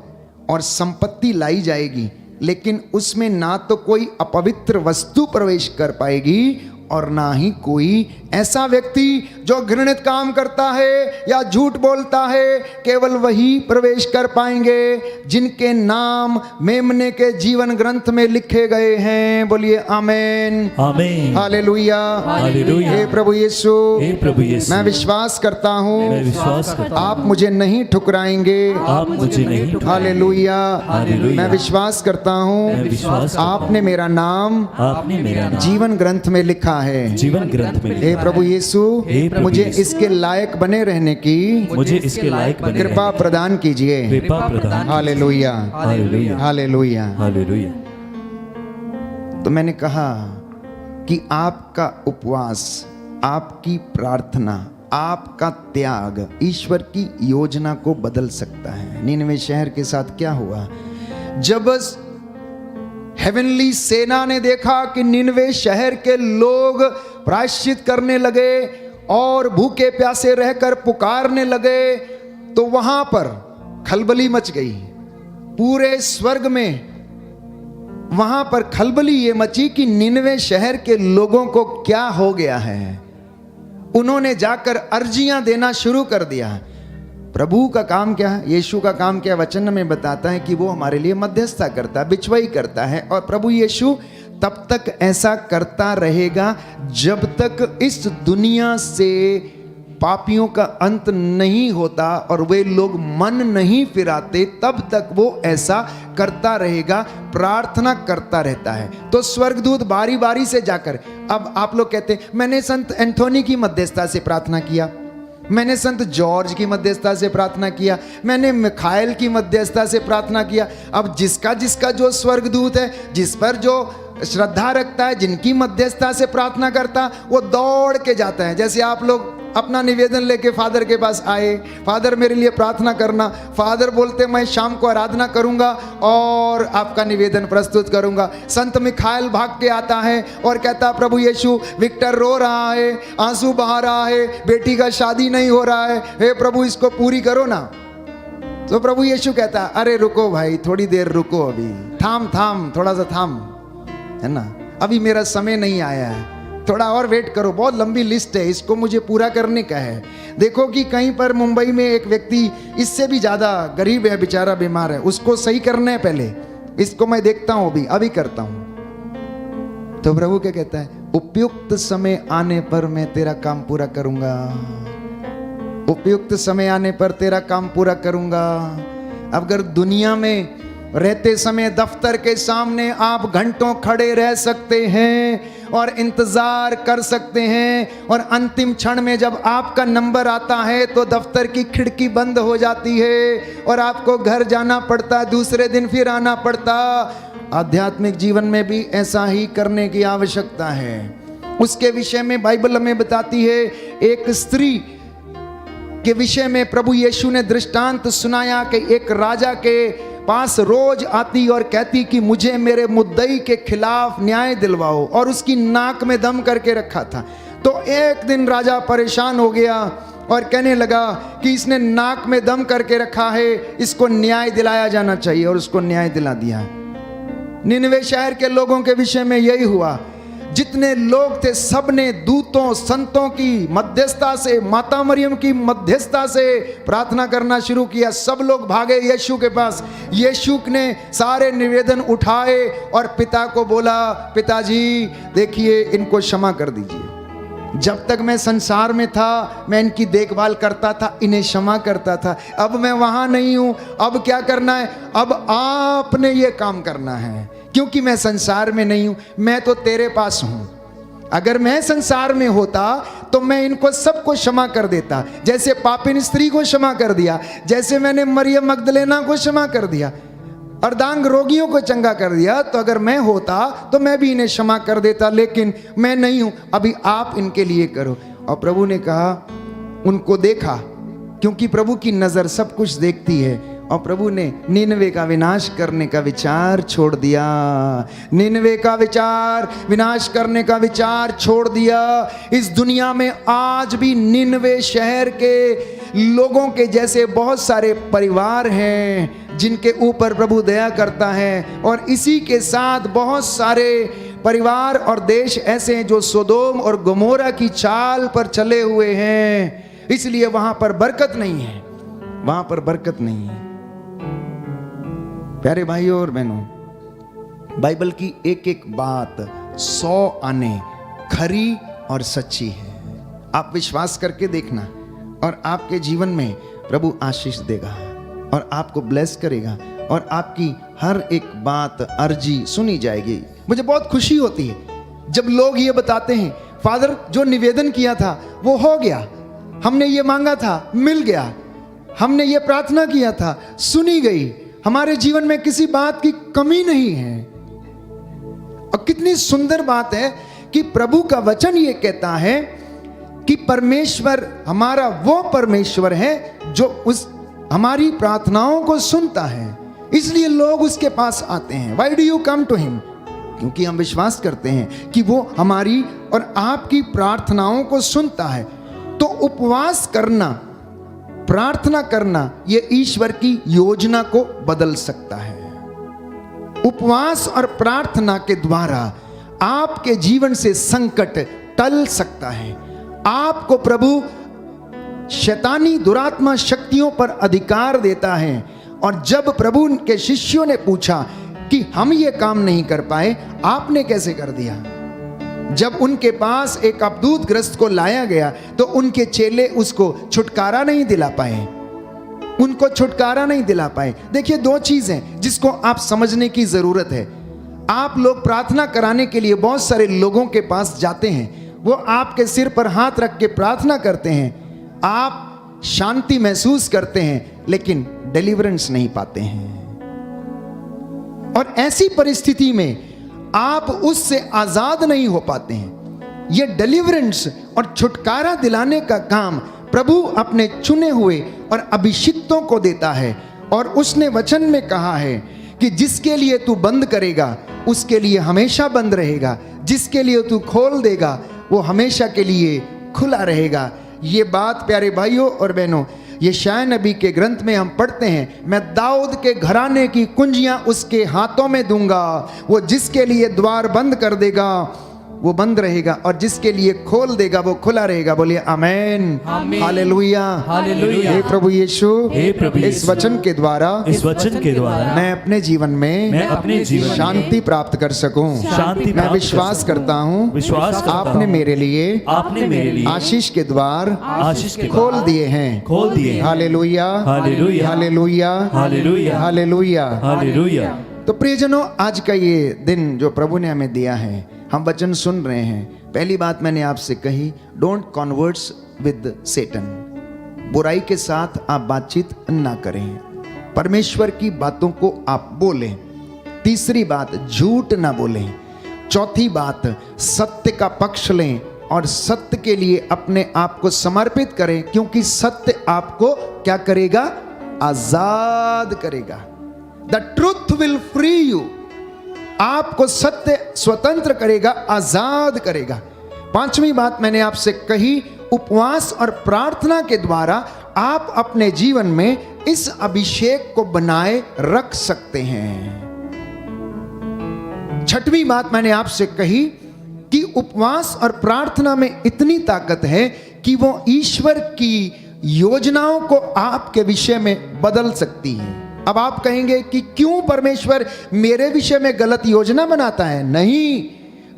और संपत्ति लाई जाएगी, लेकिन उसमें ना तो कोई अपवित्र वस्तु प्रवेश कर पाएगी और ना ही कोई ऐसा व्यक्ति जो घृणित काम करता है या झूठ बोलता है, केवल वही प्रवेश कर पाएंगे जिनके नाम मेमने के जीवन ग्रंथ में लिखे गए हैं। बोलिए आमेन, आमेन, हालेलुया, हालेलुया। हे प्रभु यीशु, हे प्रभु यीशु, मैं विश्वास करता हूँ मैं विश्वास करता हूँ आप मुझे नहीं ठुकराएंगे। आप मुझे नहीं ठुकराएंगे। Hallelujah, hallelujah. मैं विश्वास करता हूँ मैं विश्वास करता हूँ आपने मेरा नाम आपने मेरा नाम जीवन ग्रंथ में लिखा है। जीवन ग्रंथ में हे लिखा प्रभु यीशु, हे प्रभु मुझे यीशु, इसके लायक बने रहने की मुझे इसके लायक बने कृपा रहने प्रदान कीजिए। की कृपा प्रदान हालेलुया, हालेलुया, हालेलुया। हालेलुया। तो मैंने कहा कि आपका उपवास, आपकी प्रार्थना, आपका त्याग ईश्वर की योजना को बदल सकता है। निनवे शहर के साथ क्या हुआ? जब हेवनली सेना ने देखा कि निनवे शहर के लोग प्रायश्चित करने लगे और भूखे प्यासे रहकर पुकारने लगे, तो वहां पर खलबली मच गई। पूरे स्वर्ग में वहां पर खलबली ये मची कि निनवे शहर के लोगों को क्या हो गया है। उन्होंने जाकर अर्जियां देना शुरू कर दिया। प्रभु का काम क्या है, यीशु का काम क्या, वचन में बताता है कि वो हमारे लिए मध्यस्थता करता है, बिचवाई करता है। और प्रभु यीशु तब तक ऐसा करता रहेगा जब तक इस दुनिया से पापियों का अंत नहीं होता और वे लोग मन नहीं फिराते, तब तक वो ऐसा करता रहेगा, प्रार्थना करता रहता है। तो स्वर्गदूत बारी बारी से जाकर, अब आप लोग कहते हैं मैंने संत एंथोनी की मध्यस्थता से प्रार्थना किया, मैंने संत जॉर्ज की मध्यस्थता से प्रार्थना किया, मैंने मिखाइल की मध्यस्थता से प्रार्थना किया। अब जिसका जिसका जो स्वर्गदूत है, जिस पर जो श्रद्धा रखता है, जिनकी मध्यस्थता से प्रार्थना करता, वो दौड़ के जाता है। जैसे आप लोग अपना निवेदन लेके फादर के पास आए, फादर मेरे लिए प्रार्थना करना, फादर बोलते मैं शाम को आराधना करूंगा और आपका निवेदन प्रस्तुत करूंगा। संत मिखाइल भाग के आता है और कहता प्रभु यीशु विक्टर रो रहा है, आंसू बहा रहा है, बेटी का शादी नहीं हो रहा है, हे प्रभु इसको पूरी करो ना। तो प्रभु यीशु कहता अरे रुको भाई, थोड़ी देर रुको, अभी थाम थोड़ा सा थाम, है ना, अभी मेरा समय नहीं आया है, थोड़ा और वेट करो, बहुत लंबी लिस्ट है, इसको मुझे पूरा करने का है। देखो कि कहीं पर मुंबई में एक व्यक्ति इससे भी ज़्यादा गरीब है, बेचारा बीमार है, उसको सही करना है पहले, इसको मैं देखता हूँ, अभी करता हूँ। तो प्रभु क्या कहता है, उपयुक्त समय आने पर मैं तेरा काम पूरा करूँगा, उपयुक्त समय आने पर तेरा काम पूरा करूँगा। अगर दुनिया में रहते समय दफ्तर के सामने आप घंटों खड़े रह सकते हैं और इंतजार कर सकते हैं, और अंतिम क्षण में जब आपका नंबर आता है तो दफ्तर की खिड़की बंद हो जाती है और आपको घर जाना पड़ता, दूसरे दिन फिर आना पड़ता। आध्यात्मिक जीवन में भी ऐसा ही करने की आवश्यकता है। उसके विषय में बाइबल हमें बताती है, एक स्त्री के विषय में प्रभु यीशु ने दृष्टांत सुनाया कि एक राजा के पास रोज आती और कहती कि मुझे मेरे मुद्दई के खिलाफ न्याय दिलवाओ, और उसकी नाक में दम करके रखा था। तो एक दिन राजा परेशान हो गया और कहने लगा कि इसने नाक में दम करके रखा है, इसको न्याय दिलाया जाना चाहिए, और उसको न्याय दिला दिया। निनवे शहर के लोगों के विषय में यही हुआ। जितने लोग थे सबने दूतों संतों की मध्यस्थता से, माता मरियम की मध्यस्थता से प्रार्थना करना शुरू किया। सब लोग भागे यीशु के पास। यीशु ने सारे निवेदन उठाए और पिता को बोला, पिताजी देखिए इनको क्षमा कर दीजिए। जब तक मैं संसार में था मैं इनकी देखभाल करता था, इन्हें क्षमा करता था, अब मैं वहां नहीं हूं, अब क्या करना है, अब आपने ये काम करना है, क्योंकि मैं संसार में नहीं हूं, मैं तो तेरे पास हूं। अगर मैं संसार में होता तो मैं इनको सबको क्षमा कर देता, जैसे पापिन स्त्री को क्षमा कर दिया, जैसे मैंने मरियम मगदलेना को क्षमा कर दिया, अर्धांग रोगियों को चंगा कर दिया। तो अगर मैं होता तो मैं भी इन्हें क्षमा कर देता, लेकिन मैं नहीं हूं, अभी आप इनके लिए करो। और प्रभु ने कहा, उनको देखा, क्योंकि प्रभु की नजर सब कुछ देखती है, और प्रभु ने निनवे का विनाश करने का विचार छोड़ दिया। निनवे का विचार, विनाश करने का विचार छोड़ दिया। इस दुनिया में आज भी निनवे शहर के लोगों के जैसे बहुत सारे परिवार हैं जिनके ऊपर प्रभु दया करता है, और इसी के साथ बहुत सारे परिवार और देश ऐसे हैं जो सोदोम और गमोरा की चाल पर चले हुए हैं, इसलिए वहां पर बरकत नहीं है, वहां पर बरकत नहीं है। प्यारे भाइयों और बहनों, बाइबल की एक एक बात 100 आने खरी और सच्ची है। आप विश्वास करके देखना, और आपके जीवन में प्रभु आशीष देगा और आपको ब्लेस करेगा, और आपकी हर एक बात अर्जी सुनी जाएगी। मुझे बहुत खुशी होती है जब लोग ये बताते हैं, फादर जो निवेदन किया था वो हो गया, हमने ये मांगा था मिल गया, हमने ये प्रार्थना किया था सुनी गई, हमारे जीवन में किसी बात की कमी नहीं है। और कितनी सुंदर बात है कि प्रभु का वचन ये कहता है कि परमेश्वर हमारा वो परमेश्वर है जो उस हमारी प्रार्थनाओं को सुनता है। इसलिए लोग उसके पास आते हैं। Why do you come to him? क्योंकि हम विश्वास करते हैं कि वो हमारी और आपकी प्रार्थनाओं को सुनता है। तो उपवास करना, प्रार्थना करना, ये ईश्वर की योजना को बदल सकता है। उपवास और प्रार्थना के द्वारा आपके जीवन से संकट टल सकता है। आपको प्रभु शैतानी दुरात्मा शक्तियों पर अधिकार देता है। और जब प्रभु के शिष्यों ने पूछा कि हम ये काम नहीं कर पाए, आपने कैसे कर दिया? जब उनके पास एक अबदूत ग्रस्त को लाया गया तो उनके चेले उसको छुटकारा नहीं दिला पाए, उनको छुटकारा नहीं दिला पाए। देखिए, दो चीजें जिसको आप समझने की जरूरत है। आप लोग प्रार्थना कराने के लिए बहुत सारे लोगों के पास जाते हैं, वो आपके सिर पर हाथ रख के प्रार्थना करते हैं, आप शांति महसूस करते हैं, लेकिन डिलीवरेंस नहीं पाते हैं। और ऐसी परिस्थिति में आप उससे आजाद नहीं हो पाते हैं। ये डिलीवरेंस और छुटकारा दिलाने का काम प्रभु अपने चुने हुए और अभिषिक्तों को देता है। और उसने वचन में कहा है कि जिसके लिए तू बंद करेगा उसके लिए हमेशा बंद रहेगा, जिसके लिए तू खोल देगा वो हमेशा के लिए खुला रहेगा। ये बात प्यारे भाइयों और बहनों, यशायाह नबी के ग्रंथ में हम पढ़ते हैं, मैं दाऊद के घराने की कुंजियां उसके हाथों में दूंगा, वो जिसके लिए द्वार बंद कर देगा वो बंद रहेगा और जिसके लिए खोल देगा वो खुला रहेगा। बोलिए आमेन, हालेलुया, हालेलुया। हे प्रभु यीशु, हे प्रभु इस यीशु, वचन के द्वारा मैं अपने जीवन में शांति प्राप्त कर सकूं। मैं विश्वास करता हूं आपने मेरे लिए आशीष के द्वार खोल दिए हैं। Hallelujah, hallelujah, hallelujah, hallelujah. तो प्रियजनों, आज का ये दिन जो प्रभु ने हमें दिया है, हम वचन सुन रहे हैं। पहली बात मैंने आपसे कही, डोंट कॉन्वर्ट्स विद सेटन। बुराई के साथ आप बातचीत ना करें, परमेश्वर की बातों को आप बोलें। तीसरी बात, झूठ ना बोलें। चौथी बात, सत्य का पक्ष लें और सत्य के लिए अपने आप को समर्पित करें, क्योंकि सत्य आपको क्या करेगा? आजाद करेगा। The truth will free you. आपको सत्य स्वतंत्र करेगा, आजाद करेगा। पांचवी बात मैंने आपसे कही, उपवास और प्रार्थना के द्वारा आप अपने जीवन में इस अभिषेक को बनाए रख सकते हैं। छठवीं बात मैंने आपसे कही कि उपवास और प्रार्थना में इतनी ताकत है कि वो ईश्वर की योजनाओं को आपके विषय में बदल सकती है। अब आप कहेंगे कि क्यों परमेश्वर मेरे विषय में गलत योजना बनाता है? नहीं,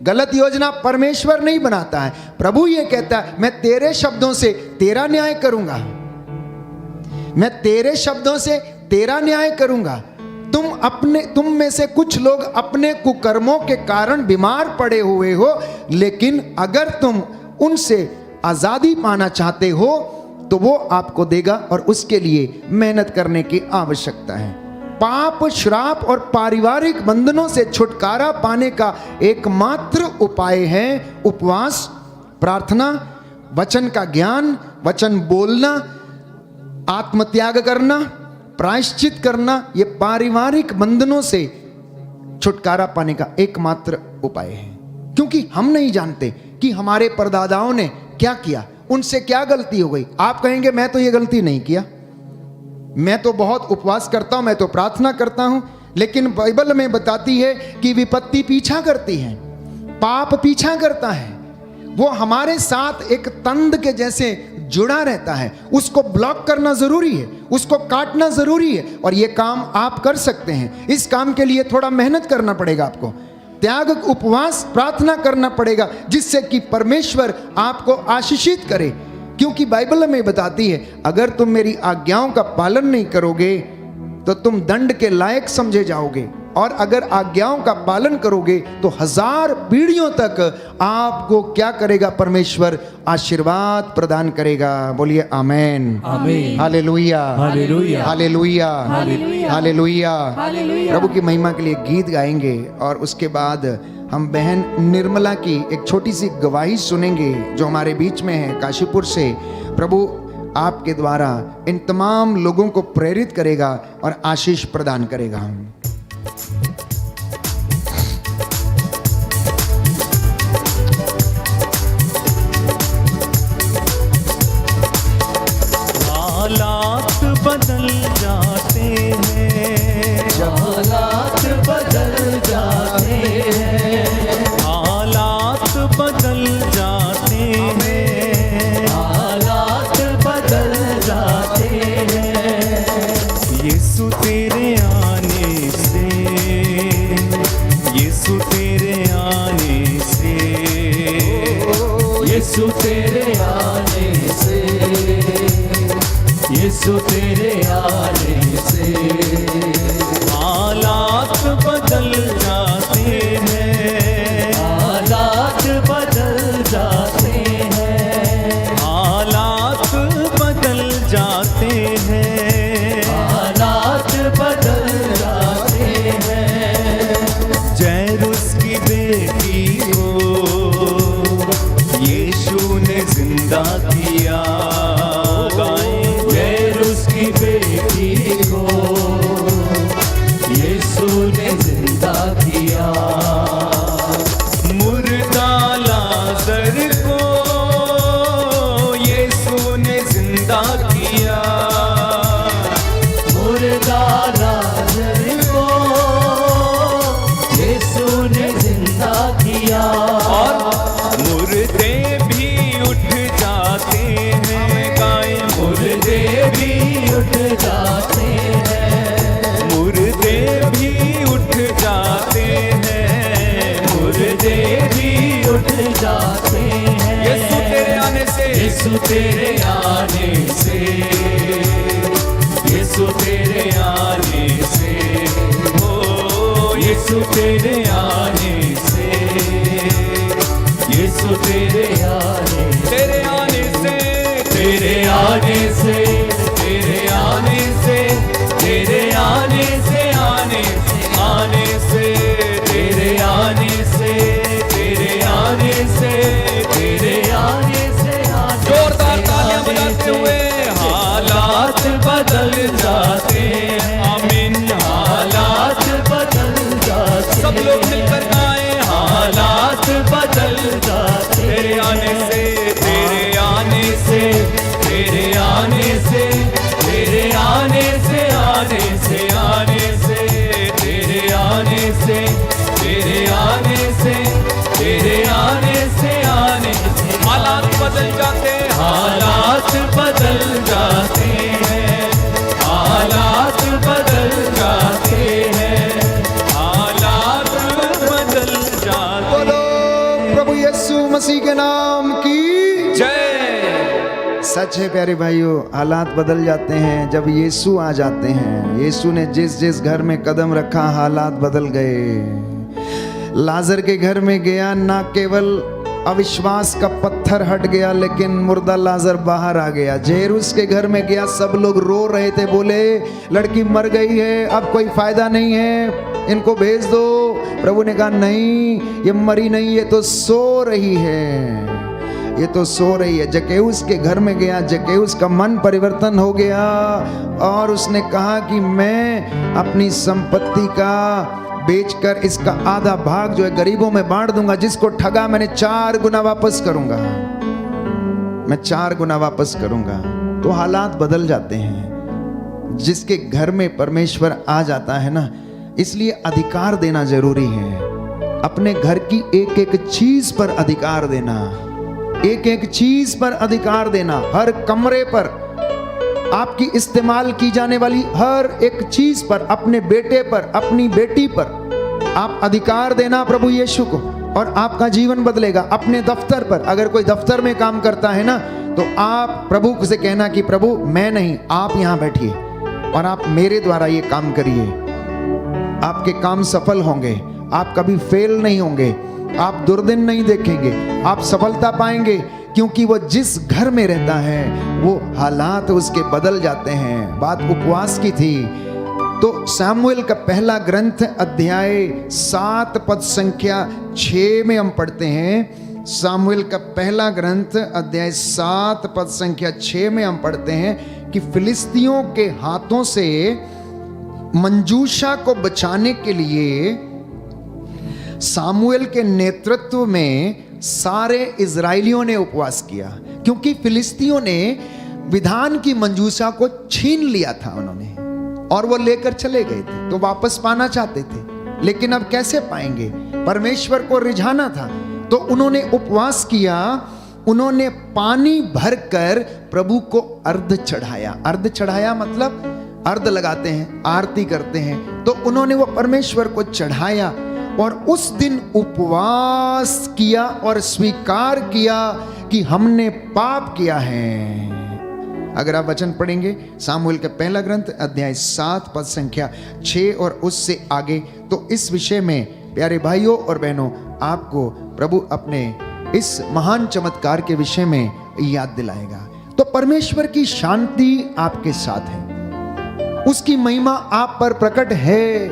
गलत योजना परमेश्वर नहीं बनाता है। प्रभु ये कहता है, मैं तेरे शब्दों से तेरा न्याय करूंगा, मैं तेरे शब्दों से तेरा न्याय करूंगा। तुम में से कुछ लोग अपने कुकर्मों के कारण बीमार पड़े हुए हो, लेकिन अगर तुम उनसे आजादी पाना चाहते हो तो वो आपको देगा और उसके लिए मेहनत करने की आवश्यकता है। पाप, श्राप और पारिवारिक बंधनों से छुटकारा पाने का एकमात्र उपाय है उपवास, प्रार्थना, वचन का ज्ञान, वचन बोलना, आत्मत्याग करना, प्रायश्चित करना। ये पारिवारिक बंधनों से छुटकारा पाने का एकमात्र उपाय है। क्योंकि हम नहीं जानते कि हमारे परदादाओं ने क्या किया, उनसे क्या गलती हो गई। आप कहेंगे मैं तो ये गलती नहीं किया, मैं तो बहुत उपवास करता हूं, मैं तो प्रार्थना करता हूं, लेकिन बाइबल में बताती है कि विपत्ति पीछा करती है, पाप पीछा करता है। वो हमारे साथ एक तंद के जैसे जुड़ा रहता है, उसको ब्लॉक करना जरूरी है, उसको काटना जरूरी है। और ये काम आप कर सकते हैं। इस काम के लिए थोड़ा मेहनत करना पड़ेगा, आपको त्याग, उपवास, प्रार्थना करना पड़ेगा, जिससे कि परमेश्वर आपको आशीषित करे। क्योंकि बाइबल में बताती है, अगर तुम मेरी आज्ञाओं का पालन नहीं करोगे तो तुम दंड के लायक समझे जाओगे, और अगर आज्ञाओं का पालन करोगे तो 1000 पीढ़ियों तक आपको क्या करेगा? परमेश्वर आशीर्वाद प्रदान करेगा। बोलिए amen, amen, hallelujah, hallelujah, hallelujah, hallelujah, hallelujah. Hallelujah. प्रभु की महिमा के लिए गीत गाएंगे और उसके बाद हम बहन निर्मला की एक छोटी सी गवाही सुनेंगे जो हमारे बीच में है काशीपुर से। प्रभु आपके द्वारा इन तमाम लोगों को प्रेरित करेगा और आशीष प्रदान करेगा। हालात बदल जाते हैं, हालात बदल जाते हैं, हालात बदल जाते हैं, हालात बदल जाते हैं। यीशु तेरे आने से, यीशु तेरे आने से, यीशु तेरे आने से, यीशु तेरे आने से हालात बदल जाते हैं, हालात बदल जाते हैं, हालात बदल जाते हैं, हालात बदल जाते हैं। जैरुस की बेटी को यीशु ने जिंदा किया, उसकी बेटी को यीशु ने जिंदा किया। मुर्दा लाजर को यीशु ने जिंदा किया, मुर्दा लाजर को यीशु ने जिंदा किया। और मुर्दे भी उठ जाते हैं, गाय मुर्दे भी उठ जाते हैं, मुर्दे भी उठ जाते हैं, मुर्दे भी उठ जाते हैं। यीशु तेरे आने से, यीशु तेरे आने से, यीशु तेरे आने से, ओ यीशु तेरे आने से, यीशु तेरे आने, तेरे आने से, तेरे आने से, तेरे आने से, तेरे आने से, आने आने से, तेरे आने से, तेरे आने से, तेरे आने से, जोरदार तालियां बजाते हुए हालात बदल जाते हैं। आमीन। हालात बदल जाते, सब लोग मिलकर गाएं, हालात बदल जाते। तेरे आने से, तेरे आने से, तेरे आने से, तेरे आने से, आने से, आने से, तेरे आने से, तेरे आने से, तेरे आने से, आने से हालात बदल जाते, हालात बदल जाते हैं, हालात बदल जाते हैं, हालात बदल जाते। बोलो प्रभु यीशु मसीह के नाम की जय। सच है प्यारे भाइयों, हालात बदल जाते हैं जब यीशु आ जाते हैं। यीशु ने जिस जिस घर में कदम रखा हालात बदल गए। लाजर के घर में गया, ना केवल अविश्वास का पत्थर हट गया लेकिन मुर्दा लाजर बाहर आ गया। जेरुस के घर में गया, सब लोग रो रहे थे, बोले लड़की मर गई है, अब कोई फायदा नहीं है, इनको भेज दो। प्रभु ने कहा नहीं, ये मरी नहीं, ये तो सो रही है, ये तो सो रही है। जक्कैउस के घर में गया, जक्कैउस का मन परिवर्तन हो गया और उसने कहा कि मैं अपनी संपत्ति का बेचकर इसका आधा भाग जो है गरीबों में बांट दूंगा, जिसको ठगा मैंने 4 गुना वापस करूंगा, मैं 4 गुना वापस करूंगा। तो हालात बदल जाते हैं जिसके घर में परमेश्वर आ जाता है ना, इसलिए अधिकार देना जरूरी है। अपने घर की एक एक चीज पर अधिकार देना, एक एक चीज पर अधिकार देना, हर कमरे पर, आपकी इस्तेमाल की जाने वाली हर एक चीज पर, अपने बेटे पर, अपनी बेटी पर आप अधिकार देना प्रभु यीशु को, और आपका जीवन बदलेगा। अपने दफ्तर पर, अगर कोई दफ्तर में काम करता है ना, तो आप प्रभु से कहना कि प्रभु मैं नहीं, आप यहां बैठिए और आप मेरे द्वारा ये काम करिए। आपके काम सफल होंगे, आप कभी फेल नहीं होंगे, आप दुर्दिन नहीं देखेंगे, आप सफलता पाएंगे, क्योंकि वो जिस घर में रहता है वो हालात उसके बदल जाते हैं। बात उपवास की थी, तो शमूएल का पहला ग्रंथ अध्याय 7 पद संख्या 6 में हम पढ़ते हैं, सामुएल का पहला ग्रंथ अध्याय 7 पद संख्या 6 में हम पढ़ते हैं कि फिलिस्तियों के हाथों से मंजूषा को बचाने के लिए सामुएल के नेतृत्व में सारे इजरायलियों ने उपवास किया, क्योंकि फिलिस्तियों ने विधान की मंजूषा को छीन लिया था उन्होंने, और वो लेकर चले गए थे, तो वापस पाना चाहते थे, लेकिन अब कैसे पाएंगे? परमेश्वर को रिझाना था, तो उन्होंने उपवास किया, उन्होंने पानी भरकर प्रभु को अर्घ चढ़ाया। अर्घ चढ़ाया मतलब अर्घ लगाते हैं, आरती करते हैं, तो उन्होंने वो परमेश्वर को चढ़ाया और उस दिन उपवास किया और स्वीकार किया कि हमने पाप किया है। अगर आप वचन पढ़ेंगे सामुएल का पहला ग्रंथ अध्याय 7 पद संख्या 6 और उससे आगे, तो इस विषय में प्यारे भाइयों और बहनों आपको प्रभु अपने इस महान चमत्कार के विषय में याद दिलाएगा। तो परमेश्वर की शांति आपके साथ है, उसकी महिमा आप पर प्रकट है,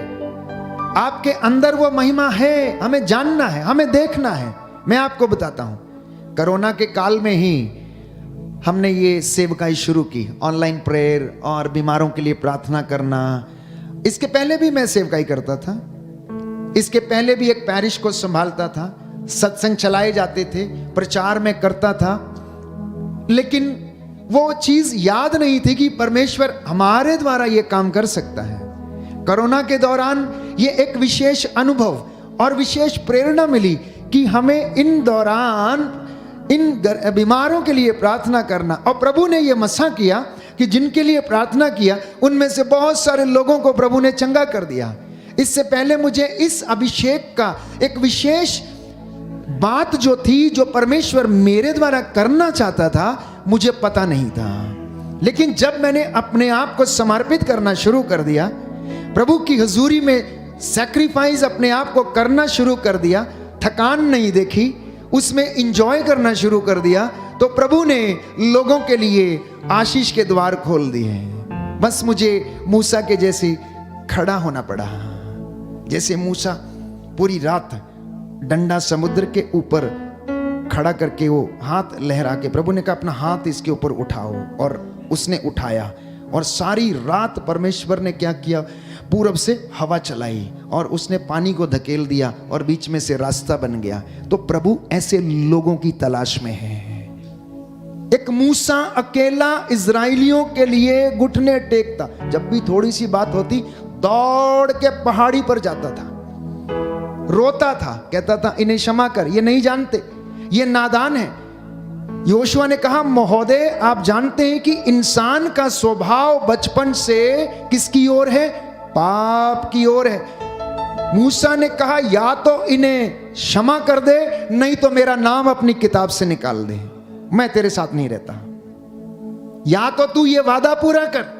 आपके अंदर वो महिमा है, हमें जानना है, हमें देखना है। मैं आपको बताता हूं, कोरोना के काल में ही हमने ये सेवकाई शुरू की, ऑनलाइन प्रेयर और बीमारों के लिए प्रार्थना करना। इसके पहले भी मैं सेवकाई करता था, इसके पहले भी एक पैरिश को संभालता था, सत्संग चलाए जाते थे, प्रचार में करता था, लेकिन वो चीज याद नहीं थी कि परमेश्वर हमारे द्वारा ये काम कर सकता है। कोरोना के दौरान ये एक विशेष अनुभव और विशेष प्रेरणा मिली कि हमें इन दौरान इन बीमारों के लिए प्रार्थना करना, और प्रभु ने यह मसा किया कि जिनके लिए प्रार्थना किया उनमें से बहुत सारे लोगों को प्रभु ने चंगा कर दिया। इससे पहले मुझे इस अभिषेक का एक विशेष बात जो थी, जो परमेश्वर मेरे द्वारा करना चाहता था, मुझे पता नहीं था। लेकिन जब मैंने अपने आप को समर्पित करना शुरू कर दिया, प्रभु की हुजूरी में सैक्रिफाइस अपने आप को करना शुरू कर दिया, थकान नहीं देखी, उसमें इंजॉय करना शुरू कर दिया, तो प्रभु ने लोगों के लिए आशीष के द्वार खोल दिए। बस मुझे मूसा के जैसे खड़ा होना पड़ा, जैसे मूसा पूरी रात डंडा समुद्र के ऊपर खड़ा करके वो हाथ लहरा के, प्रभु ने कहा अपना हाथ इसके ऊपर उठाओ, और उसने उठाया, और सारी रात परमेश्वर ने क्या किया, पूरब से हवा चलाई और उसने पानी को धकेल दिया और बीच में से रास्ता बन गया। तो प्रभु ऐसे लोगों की तलाश में है। एक मूसा अकेला इजराइलियों के लिए घुटने टेकता, जब भी थोड़ी सी बात होती दौड़ के पहाड़ी पर जाता था, रोता था, कहता था इन्हें क्षमा कर, ये नहीं जानते, ये नादान है। योशुआ ने कहा महोदय आप जानते हैं कि इंसान का स्वभाव बचपन से किसकी ओर है? पाप की ओर है। मूसा ने कहा या तो इन्हें क्षमा कर दे, नहीं तो मेरा नाम अपनी किताब से निकाल दे, मैं तेरे साथ नहीं रहता। या तो तू ये वादा पूरा कर।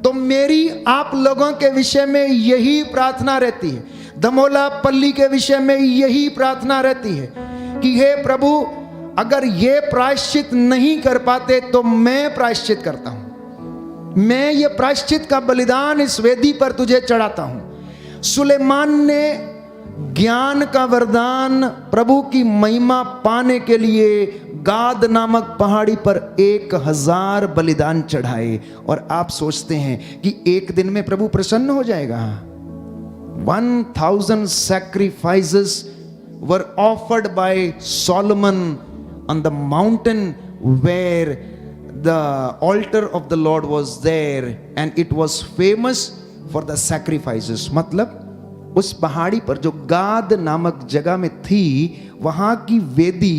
तो मेरी आप लोगों के विषय में यही प्रार्थना रहती है, दमोला पल्ली के विषय में यही प्रार्थना रहती है कि हे प्रभु अगर ये प्रायश्चित नहीं कर पाते तो मैं प्रायश्चित करता हूं, मैं ये प्रायश्चित का बलिदान इस वेदी पर तुझे चढ़ाता हूं। सुलेमान ने ज्ञान का वरदान प्रभु की महिमा पाने के लिए गाद नामक पहाड़ी पर 1000 बलिदान चढ़ाए, और आप सोचते हैं कि एक दिन में प्रभु प्रसन्न हो जाएगा? 1000 sacrifices were offered by Solomon on the mountain where the altar of the Lord was there and it was famous for the sacrifices। मतलब उस पहाड़ी पर जो गाद नामक जगह में थी, वहां की वेदी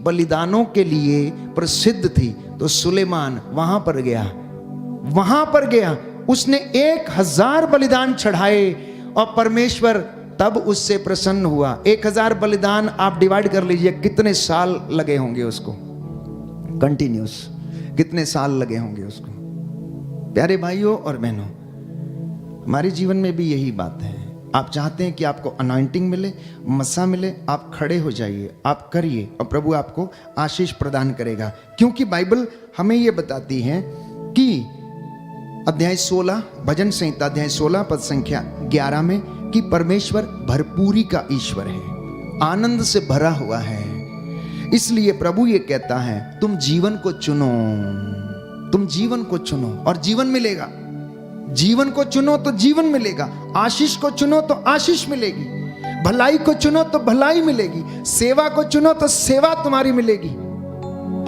बलिदानों के लिए प्रसिद्ध थी। तो सुलेमान वहां पर गया, उसने 1000 बलिदान चढ़ाए और परमेश्वर तब उससे प्रसन्न हुआ। 1000 बलिदान आप डिवाइड कर लीजिए, कितने साल लगे होंगे उसको, कंटिन्यूस कितने साल लगे होंगे उसको। प्यारे भाइयों और बहनों, हमारे जीवन में भी यही बात है। आप चाहते हैं कि आपको अनॉइंटिंग मिले, मसा मिले, आप खड़े हो जाइए, आप करिए और प्रभु आपको आशीष प्रदान करेगा। क्योंकि बाइबल हमें यह बताती है कि अध्याय 16 भजन संहिता अध्याय 16 पद संख्या 11 में कि परमेश्वर भरपूरी का ईश्वर है, आनंद से भरा हुआ है। इसलिए प्रभु ये कहता है तुम जीवन को चुनो, तुम जीवन को चुनो और जीवन मिलेगा। जीवन को चुनो तो जीवन मिलेगा, आशीष को चुनो तो आशीष मिलेगी, भलाई को चुनो तो भलाई मिलेगी, सेवा को चुनो तो सेवा तुम्हारी मिलेगी।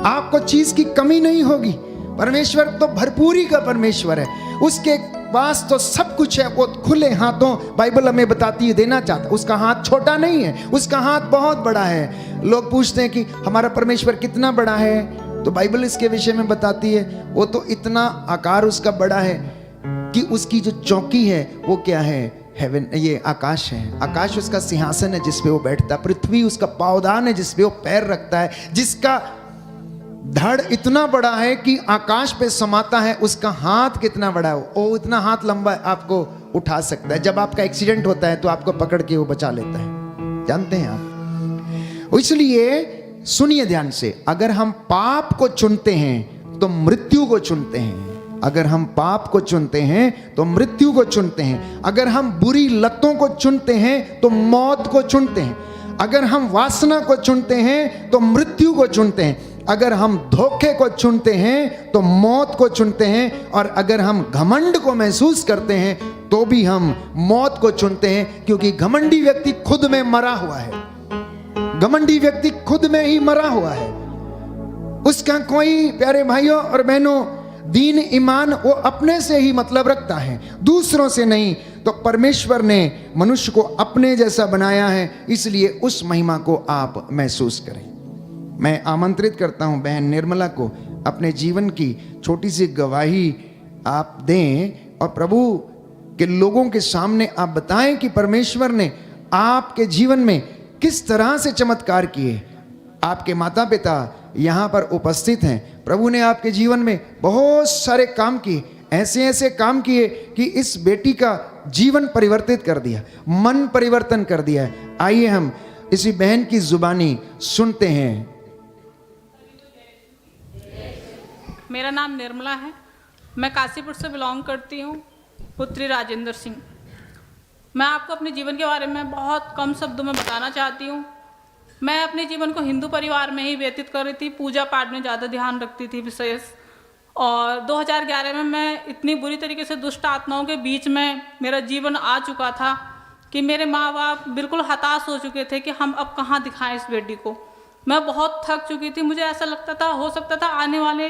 आपको चीज की कमी नहीं होगी। परमेश्वर तो भरपूरी का परमेश्वर है, उसके पास तो सब कुछ है। वो खुले हाथों, बाइबल हमें बताती है, देना चाहता। उसका हाथ छोटा नहीं है, उसका हाथ बहुत बड़ा है। लोग पूछते हैं कि हमारा परमेश्वर कितना बड़ा है, तो बाइबल इसके विषय में बताती है वो तो इतना आकार उसका बड़ा है कि उसकी जो चौकी है वो क्या है, हेवन, ये आकाश है। आकाश उसका सिंहासन है जिस पे वो बैठता है, पृथ्वी उसका पावदान है जिस पे वो पैर रखता है, जिसका धड़ इतना बड़ा है कि आकाश पे समाता है। उसका हाथ कितना बड़ा है, वो इतना हाथ लंबा है, आपको उठा सकता है। जब आपका एक्सीडेंट होता है तो आपको पकड़ के वो बचा लेता है, जानते हैं आप। इसलिए सुनिए ध्यान से, अगर हम पाप को चुनते हैं तो मृत्यु को चुनते हैं। अगर हम पाप को चुनते हैं तो मृत्यु को चुनते हैं। अगर हम बुरी लतों को चुनते हैं तो मौत को चुनते हैं। अगर हम वासना को चुनते हैं तो मृत्यु को चुनते हैं। अगर हम धोखे को चुनते हैं तो मौत को चुनते हैं। और अगर हम घमंड को महसूस करते हैं तो भी हम मौत को चुनते हैं, क्योंकि घमंडी व्यक्ति खुद में मरा हुआ है। घमंडी व्यक्ति खुद में ही मरा हुआ है। उसका कोई, प्यारे भाइयों और बहनों, दीन ईमान वो अपने से ही मतलब रखता है, दूसरों से नहीं। तो परमेश्वर ने मनुष्य को अपने जैसा बनाया है, इसलिए उस महिमा को आप महसूस करें। मैं आमंत्रित करता हूं बहन निर्मला को, अपने जीवन की छोटी सी गवाही आप दें और प्रभु के लोगों के सामने आप बताएं कि परमेश्वर ने आपके जीवन में किस तरह से चमत्कार किए। आपके माता पिता यहाँ पर उपस्थित हैं। प्रभु ने आपके जीवन में बहुत सारे काम किए, ऐसे ऐसे काम किए कि इस बेटी का जीवन परिवर्तित कर दिया, मन परिवर्तन कर दिया है। आइए हम इसी बहन की जुबानी सुनते हैं। मेरा नाम निर्मला है, मैं काशीपुर से बिलोंग करती हूँ, पुत्री राजेंद्र सिंह। मैं आपको अपने जीवन के बारे में बहुत कम शब्दों में बताना चाहती हूँ। मैं अपने जीवन को हिंदू परिवार में ही व्यतीत कर रही थी, पूजा पाठ में ज़्यादा ध्यान रखती थी विशेष। और 2011 में मैं इतनी बुरी तरीके से दुष्ट आत्माओं के बीच में मेरा जीवन आ चुका था कि मेरे माँ बाप बिल्कुल हताश हो चुके थे कि हम अब कहाँ दिखाएं इस बेटी को। मैं बहुत थक चुकी थी। मुझे ऐसा लगता था, हो सकता था आने वाले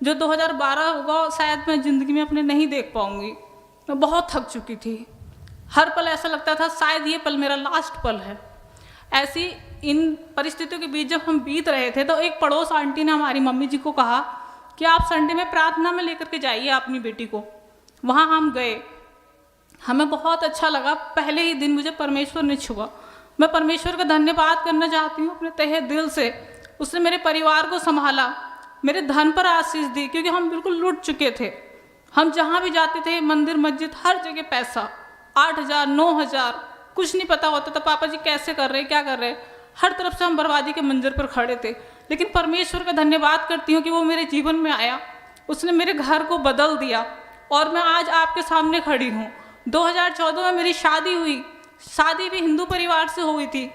जो 2012 होगा शायद मैं ज़िंदगी में अपने नहीं देख पाऊँगी। मैं बहुत थक चुकी थी। हर पल ऐसा लगता था शायद ये पल मेरा लास्ट पल है। ऐसी इन परिस्थितियों के बीच जब हम बीत रहे थे तो एक पड़ोस आंटी ने हमारी मम्मी जी को कहा कि आप संडे में प्रार्थना में लेकर के जाइए अपनी बेटी को। वहाँ हम गए, हमें बहुत अच्छा लगा। पहले ही दिन मुझे परमेश्वर ने छुआ। मैं परमेश्वर का धन्यवाद करना चाहती हूँ अपने तहे दिल से। उसने मेरे परिवार को संभाला, मेरे धन पर आशीष दी, क्योंकि हम बिल्कुल लूट चुके थे। हम जहाँ भी जाते थे, मंदिर मस्जिद हर जगह पैसा, 8,000 9,000, कुछ नहीं पता होता था पापा जी कैसे कर रहे क्या कर रहे। हर तरफ से हम बर्बादी के मंजर पर खड़े थे। लेकिन परमेश्वर का धन्यवाद करती हूँ कि वो मेरे जीवन में आया, उसने मेरे घर को बदल दिया और मैं आज आपके सामने खड़ी हूँ। 2014 में मेरी शादी हुई। शादी भी हिंदू परिवार से हुई थी।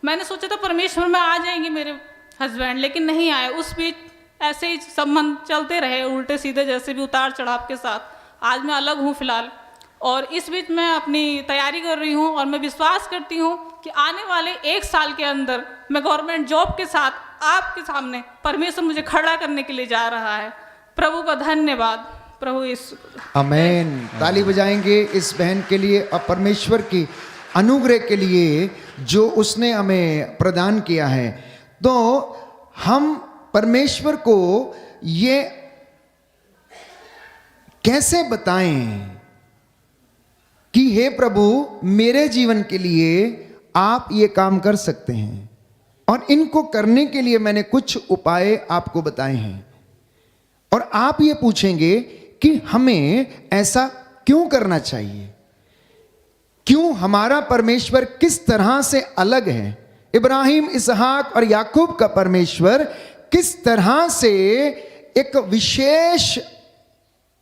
मैंने सोचा था परमेश्वर में आ जाएंगे मेरे हस्बैंड, लेकिन नहीं आए। उस बीच ऐसे ही संबंध चलते रहे उल्टे सीधे, जैसे भी उतार चढ़ाव के साथ। आज मैं अलग हूँ फिलहाल, और इस बीच मैं अपनी तैयारी कर रही हूँ और मैं विश्वास करती हूँ कि आने वाले 1 साल के अंदर मैं गवर्नमेंट जॉब के साथ आपके सामने परमेश्वर मुझे खड़ा करने के लिए जा रहा है। प्रभु का धन्यवाद। प्रभु यीशु। आमेन। ताली बजाएंगे इस बहन के लिए और परमेश्वर की अनुग्रह के लिए जो उसने हमें प्रदान किया है। तो हम परमेश्वर को ये कैसे बताएं कि हे प्रभु मेरे जीवन के लिए आप ये काम कर सकते हैं, और इनको करने के लिए मैंने कुछ उपाय आपको बताए हैं। और आप ये पूछेंगे कि हमें ऐसा क्यों करना चाहिए, क्यों हमारा परमेश्वर किस तरह से अलग है। इब्राहिम, इसहाक और याकूब का परमेश्वर किस तरह से एक विशेष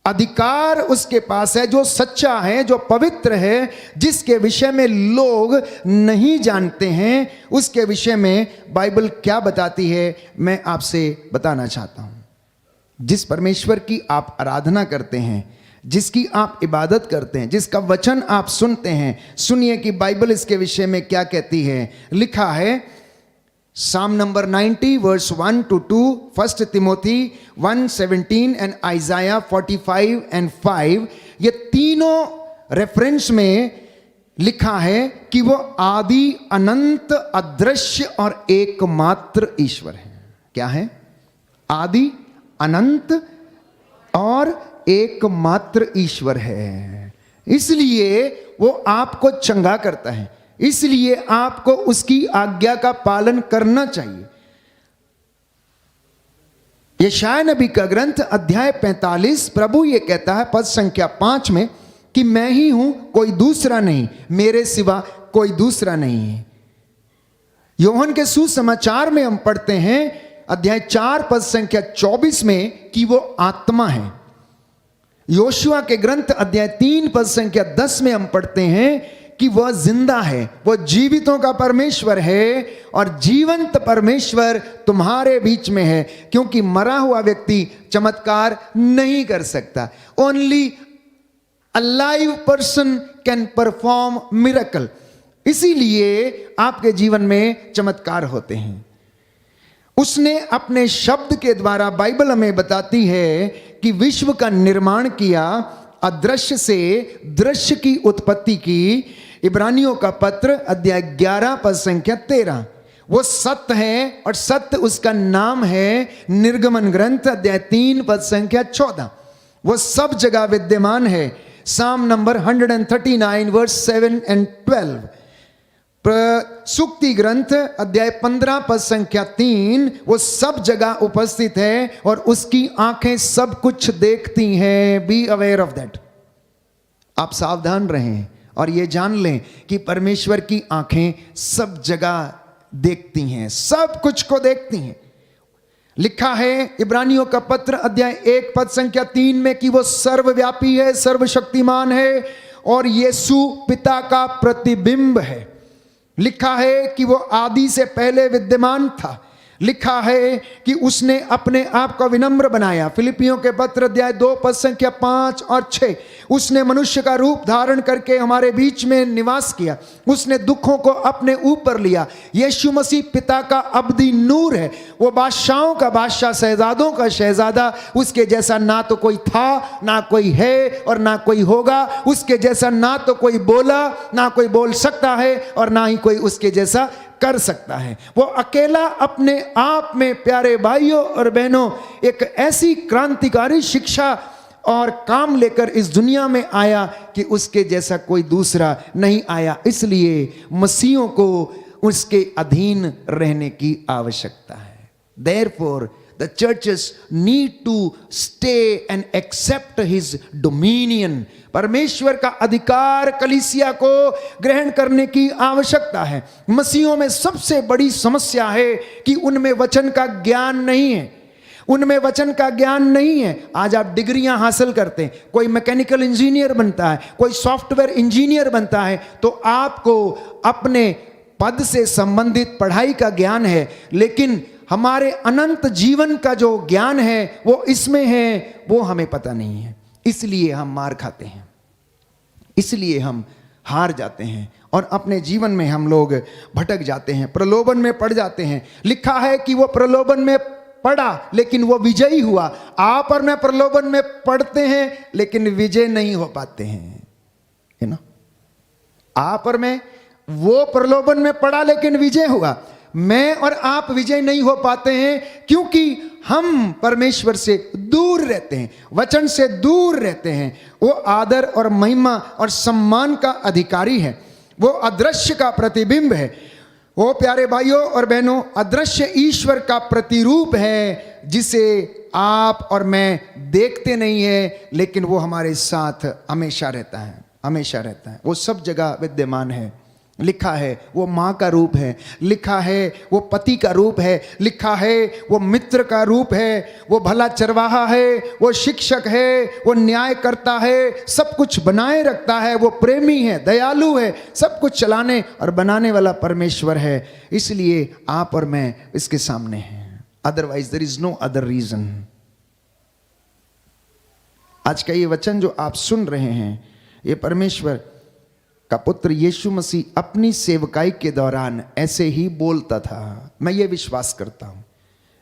अधिकार उसके पास है, जो सच्चा है, जो पवित्र है, जिसके विषय में लोग नहीं जानते हैं, उसके विषय में बाइबल क्या बताती है मैं आपसे बताना चाहता हूं। जिस परमेश्वर की आप आराधना करते हैं, जिसकी आप इबादत करते हैं, जिसका वचन आप सुनते हैं, सुनिए कि बाइबल इसके विषय में क्या कहती है। लिखा है Psalm number 90 verse 1 to 2, 1 Timothy 1:17 and Isaiah 45 and 5, ये तीनों रेफरेंस में लिखा है कि वो आदि, अनंत, अदृश्य और एकमात्र ईश्वर है। क्या है? आदि, अनंत और एकमात्र ईश्वर है। इसलिए वो आपको चंगा करता है, इसलिए आपको उसकी आज्ञा का पालन करना चाहिए। यशायाह नबी का ग्रंथ अध्याय 45, प्रभु ये कहता है पद संख्या 5 में कि मैं ही हूं, कोई दूसरा नहीं, मेरे सिवा कोई दूसरा नहीं है। योहन के सुसमाचार में हम पढ़ते हैं अध्याय 4 पद संख्या 24 में कि वो आत्मा है। योशुआ के ग्रंथ अध्याय 3 पद संख्या 10 में हम पढ़ते हैं कि वह जिंदा है, वह जीवितों का परमेश्वर है और जीवंत परमेश्वर तुम्हारे बीच में है, क्योंकि मरा हुआ व्यक्ति चमत्कार नहीं कर सकता। Only a live person can perform miracle. इसीलिए आपके जीवन में चमत्कार होते हैं। उसने अपने शब्द के द्वारा, बाइबल हमें बताती है कि विश्व का निर्माण किया, अदृश्य से दृश्य की उत्पत्ति की। इब्रानियों का पत्र अध्याय 11 पद संख्या 13, वो सत्य है और सत्य उसका नाम है। निर्गमन ग्रंथ अध्याय 3 पद संख्या 14, वो सब जगह विद्यमान है। साम नंबर 139 वर्स 7 and 12, सुक्ति ग्रंथ अध्याय 15 पद संख्या 3, वो सब जगह उपस्थित है और उसकी आंखें सब कुछ देखती हैं। Be aware of that. आप सावधान रहें और ये जान लें कि परमेश्वर की आंखें सब जगह देखती हैं, सब कुछ को देखती हैं। लिखा है इब्रानियों का पत्र अध्याय 1 पद संख्या 3 में कि वो सर्वव्यापी है, सर्वशक्तिमान है और यीशु पिता का प्रतिबिंब है। लिखा है कि वो आदि से पहले विद्यमान था। लिखा है कि उसने अपने आप को विनम्र बनाया। फिलिपियों के पत्र अध्याय 2 पद संख्या 5 और 6, उसने मनुष्य का रूप धारण करके हमारे बीच में निवास किया, उसने दुखों को अपने ऊपर लिया। यीशु मसीह पिता का अब्दी नूर है, वो बादशाहों का बादशाह, शहजादों का शहजादा। उसके जैसा ना तो कोई था, ना कोई है और ना कोई होगा। उसके जैसा ना तो कोई बोला, ना कोई बोल सकता है और ना ही कोई उसके जैसा कर सकता है। वो अकेला अपने आप में, प्यारे भाइयों और बहनों, एक ऐसी क्रांतिकारी शिक्षा और काम लेकर इस दुनिया में आया कि उसके जैसा कोई दूसरा नहीं आया। इसलिए मसीहों को उसके अधीन रहने की आवश्यकता है। Therefore, the churches need to stay and accept his dominion. परमेश्वर का अधिकार कलीसिया को ग्रहण करने की आवश्यकता है। मसीहों में सबसे बड़ी समस्या है कि उनमें वचन का ज्ञान नहीं है, उनमें वचन का ज्ञान नहीं है। आज आप डिग्रियां हासिल करते हैं, कोई मैकेनिकल इंजीनियर बनता है, कोई सॉफ्टवेयर इंजीनियर बनता है, तो आपको अपने पद से संबंधित पढ़ाई का ज्ञान है, लेकिन हमारे अनंत जीवन का जो ज्ञान है वो इसमें है, वो हमें पता नहीं है। इसलिए हम मार खाते हैं, इसलिए हम हार जाते हैं और अपने जीवन में हम लोग भटक जाते हैं, प्रलोभन में पड़ जाते हैं। लिखा है कि वो प्रलोभन में पड़ा लेकिन वो विजयी हुआ। आप और मैं प्रलोभन में पड़ते हैं लेकिन विजय नहीं हो पाते हैं, है ना। आप और मैं, वो प्रलोभन में पड़ा लेकिन विजय हुआ। मैं और आप विजय नहीं हो पाते हैं क्योंकि हम परमेश्वर से दूर रहते हैं, वचन से दूर रहते हैं। वो आदर और महिमा और सम्मान का अधिकारी है, वो अदृश्य का प्रतिबिंब है। वो प्यारे भाइयों और बहनों, अदृश्य ईश्वर का प्रतिरूप है जिसे आप और मैं देखते नहीं है, लेकिन वो हमारे साथ हमेशा रहता है, हमेशा रहता है। वो सब जगह विद्यमान है। लिखा है वो माँ का रूप है, लिखा है वो पति का रूप है, लिखा है वो मित्र का रूप है, वो भला चरवाहा है, वो शिक्षक है, वो न्याय करता है, सब कुछ बनाए रखता है, वो प्रेमी है, दयालु है, सब कुछ चलाने और बनाने वाला परमेश्वर है। इसलिए आप और मैं इसके सामने हैं, otherwise there is no other reason. आज का ये वचन जो आप सुन रहे हैं, ये परमेश्वर का पुत्र यीशु मसीह अपनी सेवकाई के दौरान ऐसे ही बोलता था, मैं ये विश्वास करता हूं।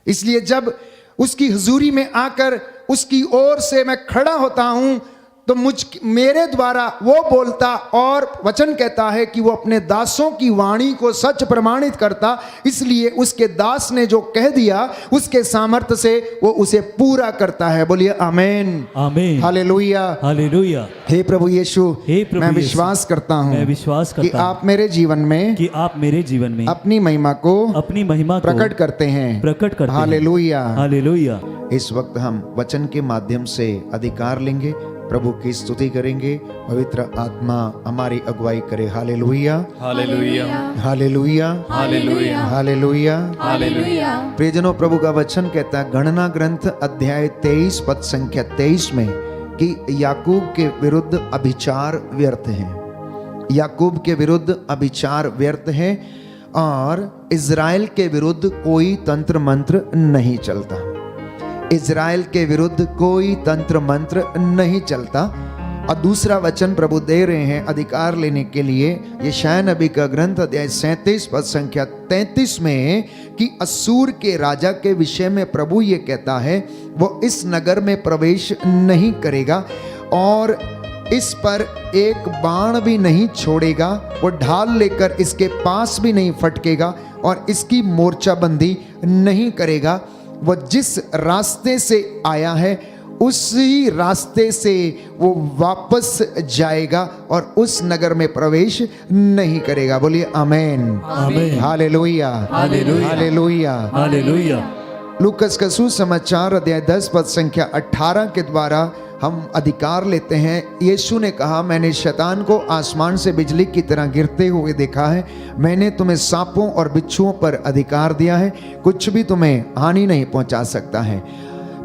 इसलिए जब उसकी हुजूरी में आकर उसकी ओर से मैं खड़ा होता हूं तो मेरे द्वारा वो बोलता और वचन कहता है कि वो अपने दासों की वाणी को सच प्रमाणित करता। इसलिए उसके दास ने जो कह दिया उसके सामर्थ्य से वो उसे पूरा करता है। बोलिए आमीन, आमीन, हालेलुया, हालेलुया। हे प्रभु यीशु, हे प्रभु मैं यीशु, विश्वास करता हूँ मैं विश्वास करता कि हूँ आप मेरे जीवन में कि आप मेरे जीवन में अपनी महिमा को प्रकट करते हैं, प्रकट करते हैं। Hallelujah, hallelujah. इस वक्त हम वचन के माध्यम से अधिकार लेंगे, प्रभु की स्तुति करेंगे, पवित्र आत्मा हमारी अगुवाई करे। Hallelujah, hallelujah, hallelujah, hallelujah, hallelujah, hallelujah. प्रियजनों, प्रभु का वचन कहता है गणना ग्रंथ अध्याय 23 पद संख्या 23 में कि याकूब के विरुद्ध अभिचार व्यर्थ है, याकूब के विरुद्ध अभिचार व्यर्थ है और इज़राइल के विरुद्ध कोई तंत्र मंत्र नहीं चलता, इज़राइल के विरुद्ध कोई तंत्र मंत्र नहीं चलता। और दूसरा वचन प्रभु दे रहे हैं अधिकार लेने के लिए, यशायाह नबी का ग्रंथ अध्याय 37 पद संख्या 33 में कि असूर के राजा के विषय में प्रभु ये कहता है वो इस नगर में प्रवेश नहीं करेगा और इस पर एक बाण भी नहीं छोड़ेगा, वो ढाल लेकर इसके पास भी नहीं फटकेगा और इसकी मोर्चाबंदी नहीं करेगा। वो जिस रास्ते से आया है उसी रास्ते से वो वापस जाएगा और उस नगर में प्रवेश नहीं करेगा। बोलिए आमीन, आमीन, हालेलुया, हालेलुया, हालेलुया, हालेलुया। लूकस का सुसमाचार अध्याय 10 पद संख्या 18 के द्वारा हम अधिकार लेते हैं। यीशु ने कहा, मैंने शैतान को आसमान से बिजली की तरह गिरते हुए देखा है, मैंने तुम्हें सांपों और बिच्छुओं पर अधिकार दिया है, कुछ भी तुम्हें हानि नहीं पहुंचा सकता है।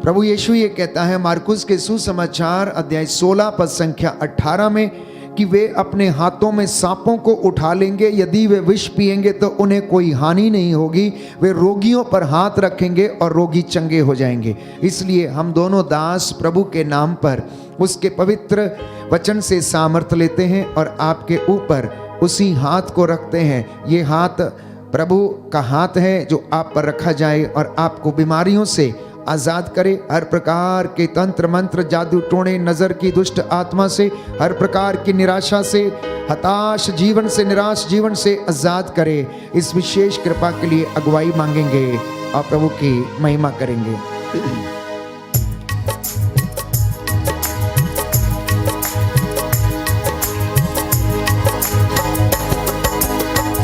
प्रभु यीशु ये कहता है मार्कुस के सुसमाचार अध्याय 16 पद संख्या 18 में कि वे अपने हाथों में सांपों को उठा लेंगे, यदि वे विष पिएंगे तो उन्हें कोई हानि नहीं होगी, वे रोगियों पर हाथ रखेंगे और रोगी चंगे हो जाएंगे। इसलिए हम दोनों दास प्रभु के नाम पर उसके पवित्र वचन से सामर्थ लेते हैं और आपके ऊपर उसी हाथ को रखते हैं। ये हाथ प्रभु का हाथ है जो आप पर रखा जाए और आपको बीमारियों से आज़ाद करे, हर प्रकार के तंत्र मंत्र, जादू टोने, नज़र की दुष्ट आत्मा से, हर प्रकार की निराशा से, हताश जीवन से, निराश जीवन से आज़ाद करे। इस विशेष कृपा के लिए अगुवाई मांगेंगे और प्रभु की महिमा करेंगे।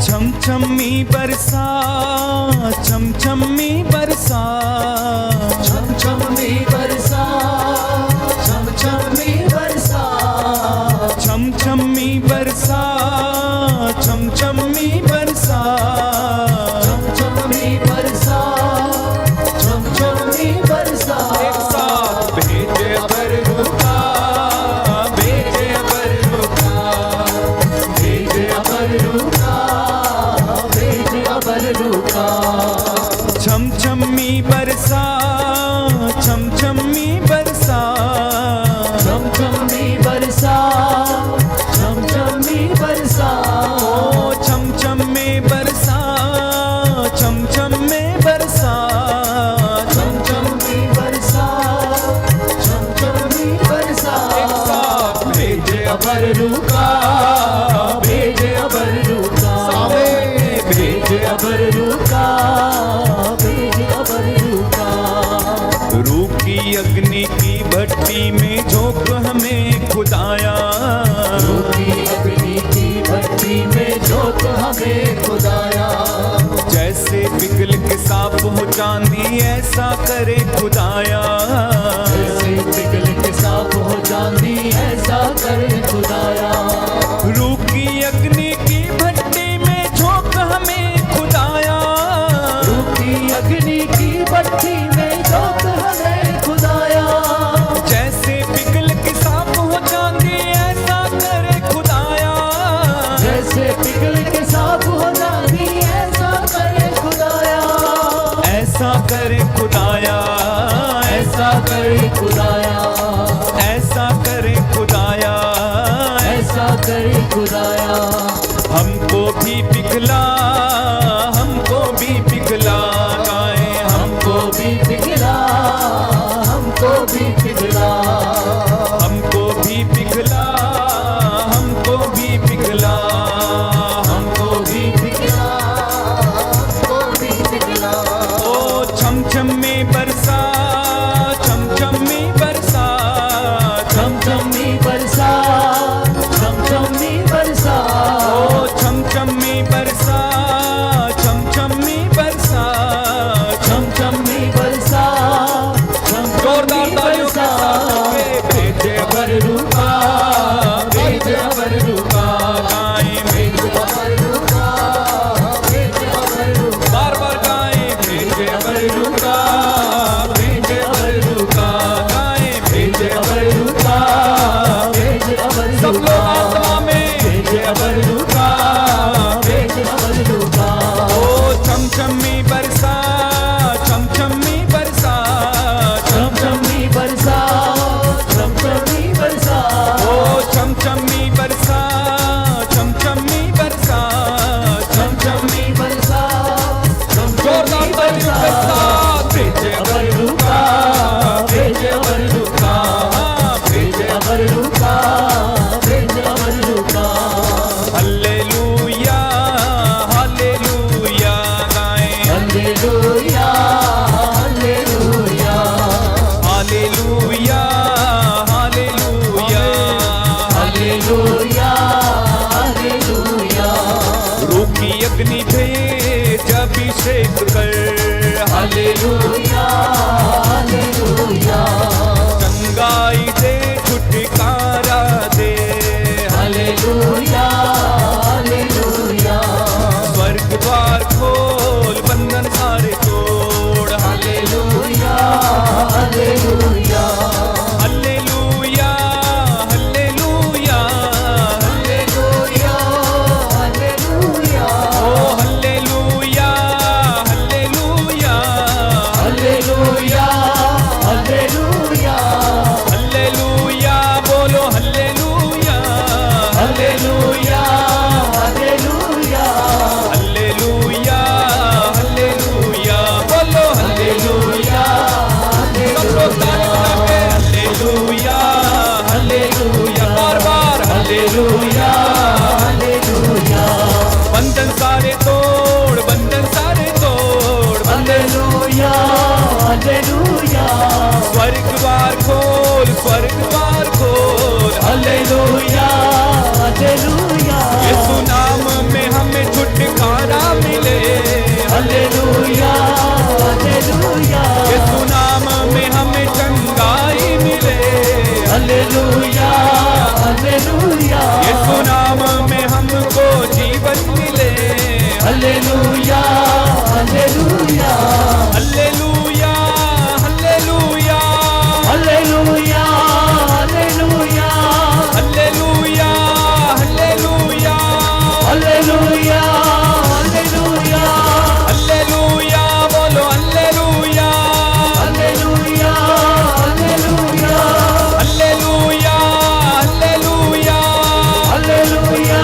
छमछमी बरसा, छमछमी बरसा, छमछमी बरसा, छमछमी बरसा, छमछमी बरसा, छमछमी बरसा, छमछमी बरसा, छमछमी बरसा। एक साथ भेजे अबरू का, भेजे अबरू का, भेजे अबरू का, भेजे अबरू का। छमछमी बरसा, छमछमी बरसा, छमछमी बरसा, छमछमी बरसा। ओ छमछमी बरसा, छमछमी बरसा, छमछमी बरसा, छमछमी बरसा। एक साथ भेजे अबरू का, भेजे अबरू का, भेजे अबरू का, भेजे अबरू का। रूप की अग्नि की भट्टी में झोंक हमें खुदाया, रूखी अग्नि की भट्टी में झोंक हमें खुदाया। जैसे पिघल के साफ हो चांदी ऐसा करे खुदाया, जैसे पिघल के साफ हो चांदी ऐसा करे खुदाया। रूप की अग्नि की भट्टी ऐसा करे खुदाया, ऐसा करे खुदाया, ऐसा करे खुदाया। हमको भी पिघला, हमको भी पिघला गाए, हमको भी पिघला, हमको भी पिघला, हमको भी पिघला, हमको भी पिघला, हमको भी पिघला, हमको भी पिघला। ओ छम छम में बरसा, छम छम में बरसा, छम छम में बरसा, छम छम में बरसा, ओ छम छम में बरसा, छम छम में बरसा, छम छम में बरसा, छम छम जोरदार में तालियों के बरसा। साथ भेजे अबर रुका, भेज अबर रुका, गाएं, भेज अबर रुका, भेज अबर रुका, बार बार गाएं, भेजे अबर रुका, भेज अबर रुका, गाएं, भेजे अबर रुका, भेज अबर सब रुका, लोग आत्मा में भेज अबर रुका, भेज अबर रुका। ओ छम छम में बरसा, छम छम में बरसा, छम छम में बरसा, छम छम में बरसा, ओ छम छम में बरसा, छम छम में बरसा, छम छम में बरसा, छम छम जोरदार में तालियों के बरसा। साथ भेजे अबर रुका, भेज अबर रुका, भेजे अबर रुका, भेज अबर रुका। हालेलुया, हालेलुया गाएं, hallelujah, hallelujah, hallelujah, hallelujah, hallelujah, hallelujah, रोकी अग्नि भेज अभिषेक कर, हालेलुया, हालेलुया, चंगाई दे, छुटकारा दे, हालेलुया, हालेलुया, स्वर्ग द्वार खोल, बंधन सारे तोड़, hallelujah, hallelujah, hallelujah, hallelujah, hallelujah, hallelujah, ओ hallelujah, hallelujah, hallelujah, hallelujah, hallelujah, बोलो hallelujah, hallelujah, hallelujah, hallelujah, hallelujah, बोलो हालेलुया, सब लोग ताली बजा के हालेलुया, हालेलुया, बार बार हालेलुया, हालेलुया, बंधन सारे तोड़, बंधन सारे तोड़, हालेलुया, हालेलुया, स्वर्ग द्वार खोल, स्वर्ग द्वार खोल, हालेलुया, हालेलुया, यीशु नाम में हमें छुटकारा मिले, हालेलुया, हालेलुया, यीशु नाम में हमें चंगाई मिले, हालेलुया, हालेलुया, यीशु नाम में हमको जीवन मिले, hallelujah, hallelujah, hallelujah, hallelujah, hallelujah, hallelujah, hallelujah, hallelujah, hallelujah, hallelujah, hallelujah, बोलो hallelujah, hallelujah, hallelujah, hallelujah, hallelujah, hallelujah,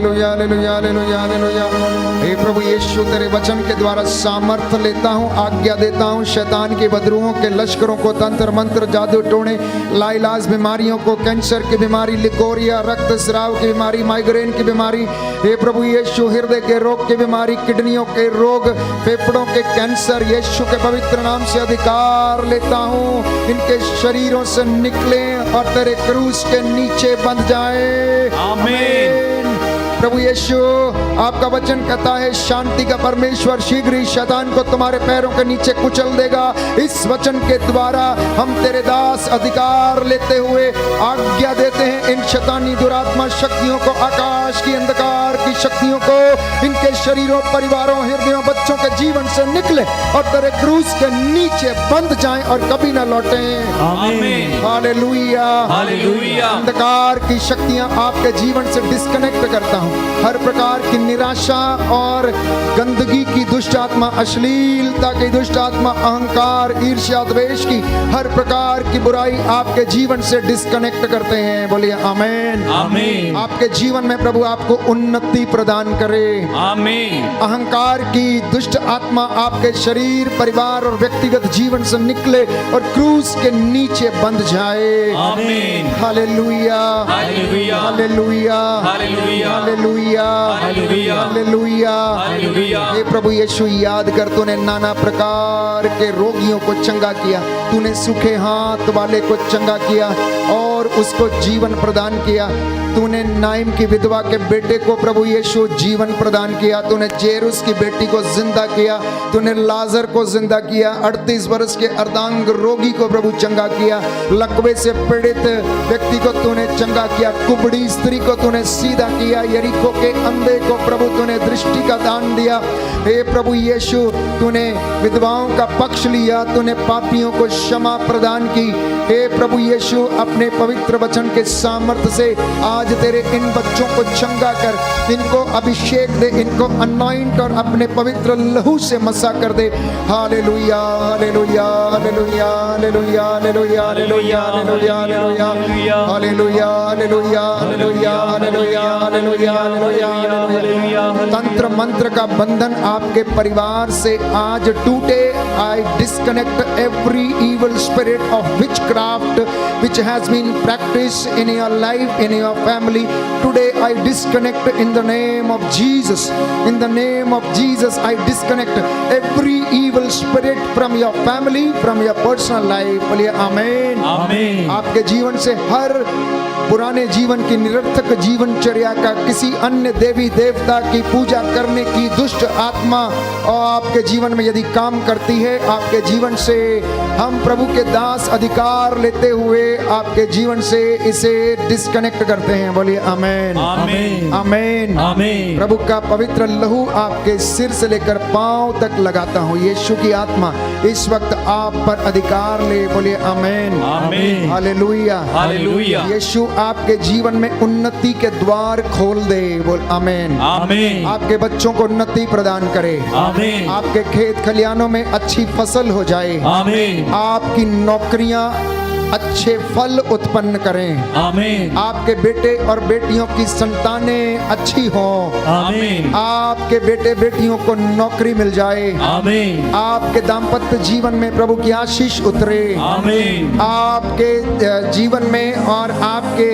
hallelujah hallelujah hallelujah hallelujah. हे प्रभु यीशु, तेरे वचन के द्वारा सामर्थ्य लेता हूँ, आज्ञा देता हूँ शैतान के बदरूहों के लश्करों को, तंत्र मंत्र जादू टोने लाइलाज बीमारियों को, कैंसर की बीमारी, लिकोरिया, रक्त स्राव की बीमारी, माइग्रेन की बीमारी, हे प्रभु यीशु हृदय के रोग की बीमारी, किडनियों के रोग, फेफड़ों के कैंसर, यीशु के पवित्र नाम से अधिकार लेता हूँ, इनके शरीरों से निकले और तेरे क्रूस के नीचे बंध जाए। आमीन। प्रभु यीशु, आपका वचन कहता है शांति का परमेश्वर शीघ्र ही शैतान को तुम्हारे पैरों के नीचे कुचल देगा। इस वचन के द्वारा हम तेरे दास अधिकार लेते हुए आज्ञा देते हैं इन शैतानी दुरात्मा शक्तियों को, आकाश की अंधकार की शक्तियों को, इनके शरीरों, परिवारों, हृदयों, बच्चों के जीवन से निकले और तेरे क्रूस के नीचे बंध जाएं और कभी न लौटें। आमीन। Hallelujah hallelujah. अंधकार की शक्तियां आपके जीवन से डिस्कनेक्ट करता हूं। हर प्रकार की निराशा और गंदगी की दुष्ट आत्मा, अश्लीलता की दुष्ट आत्मा, अहंकार, ईर्ष्या, द्वेष की हर प्रकार की बुराई आपके जीवन से डिस्कनेक्ट करते हैं। बोलिए आमीन। आमीन। आपके जीवन में प्रभु आपको उन्नति प्रदान करे। आमीन। अहंकार की दुष्ट आत्मा आपके शरीर, परिवार और व्यक्तिगत जीवन से निकले और क्रूस के नीचे बंध जाए। Amen. Hallelujah hallelujah. Hallelujah hallelujah. Hallelujah hallelujah. Hallelujah. Hallelujah. हे प्रभु यीशु, याद कर तूने नाना प्रकार के रोगियों को चंगा किया, तूने सूखे हाथ वाले को चंगा किया और उसको जीवन प्रदान किया। तूने नाइम की विधवा के बेटे को प्रभु यीशु जीवन प्रदान किया। तूने जेरुस की बेटी को जिंदा किया। तूने लाजर को जिंदा किया। 38 वर्ष के अर्धांग रोगी को प्रभु चंगा किया। लकवे से पीड़ित व्यक्ति को तूने चंगा किया। कुबड़ी स्त्री को तूने सीधा किया। यरीको के अंधे को प्रभु तूने दृष्टि का दान दिया। हे प्रभु यीशु, तूने विधवाओं का पक्ष लिया। तूने पापियों को क्षमा प्रदान की। हे प्रभु यीशु, अपने पवित्र वचन के सामर्थ्य से आज तेरे इन बच्चों को चंगा कर, इनको अभिषेक दे, इनको अनॉइंट और अपने पवित्र लहू से मसा कर दे। Hallelujah hallelujah hallelujah hallelujah hallelujah hallelujah hallelujah hallelujah hallelujah hallelujah hallelujah hallelujah hallelujah hallelujah. तंत्र मंत्र का बंधन आपके परिवार से आज टूटे। I disconnect every evil spirit of witchcraft which has been practiced in your life, in your family. Today I disconnect in the name of Jesus. In the name of Jesus I disconnect every evil spirit from your family, from your personal life. बोलिए आमीन। आमीन। आपके जीवन से हर पुराने जीवन की निरर्थक जीवनचर्या का, किसी अन्य देवी देवता की पूजा करने की दुष्ट आत्मा और आपके जीवन में यदि काम करती है, आपके जीवन से हम प्रभु के दास अधिकार लेते हुए आपके जीवन से इसे डिस्कनेक्ट करते हैं। बोलिए आमीन। आमीन। आमीन। आमीन। प्रभु का पवित्र लहू आपके सिर से लेकर पांव तक लगाता हूँ। यीशु की आत्मा इस वक्त आप पर अधिकार ले। बोलिए आमीन। आमीन। Hallelujah hallelujah. यीशु आपके जीवन में उन्नति के द्वार खोल दे। बोल आमीन। आमीन। आपके बच्चों को उन्नति प्रदान करे। आमीन। आपके खेत खलियानों में अच्छी फसल हो जाए। आमीन। आपकी नौकरियां अच्छे फल उत्पन्न करें। आमीन। आपके बेटे और बेटियों की संतानें अच्छी हों। आमीन। आपके बेटे बेटियों को नौकरी मिल जाए। आमीन। आपके दाम्पत्य जीवन में प्रभु की आशीष उतरे। आमीन। आपके जीवन में और आपके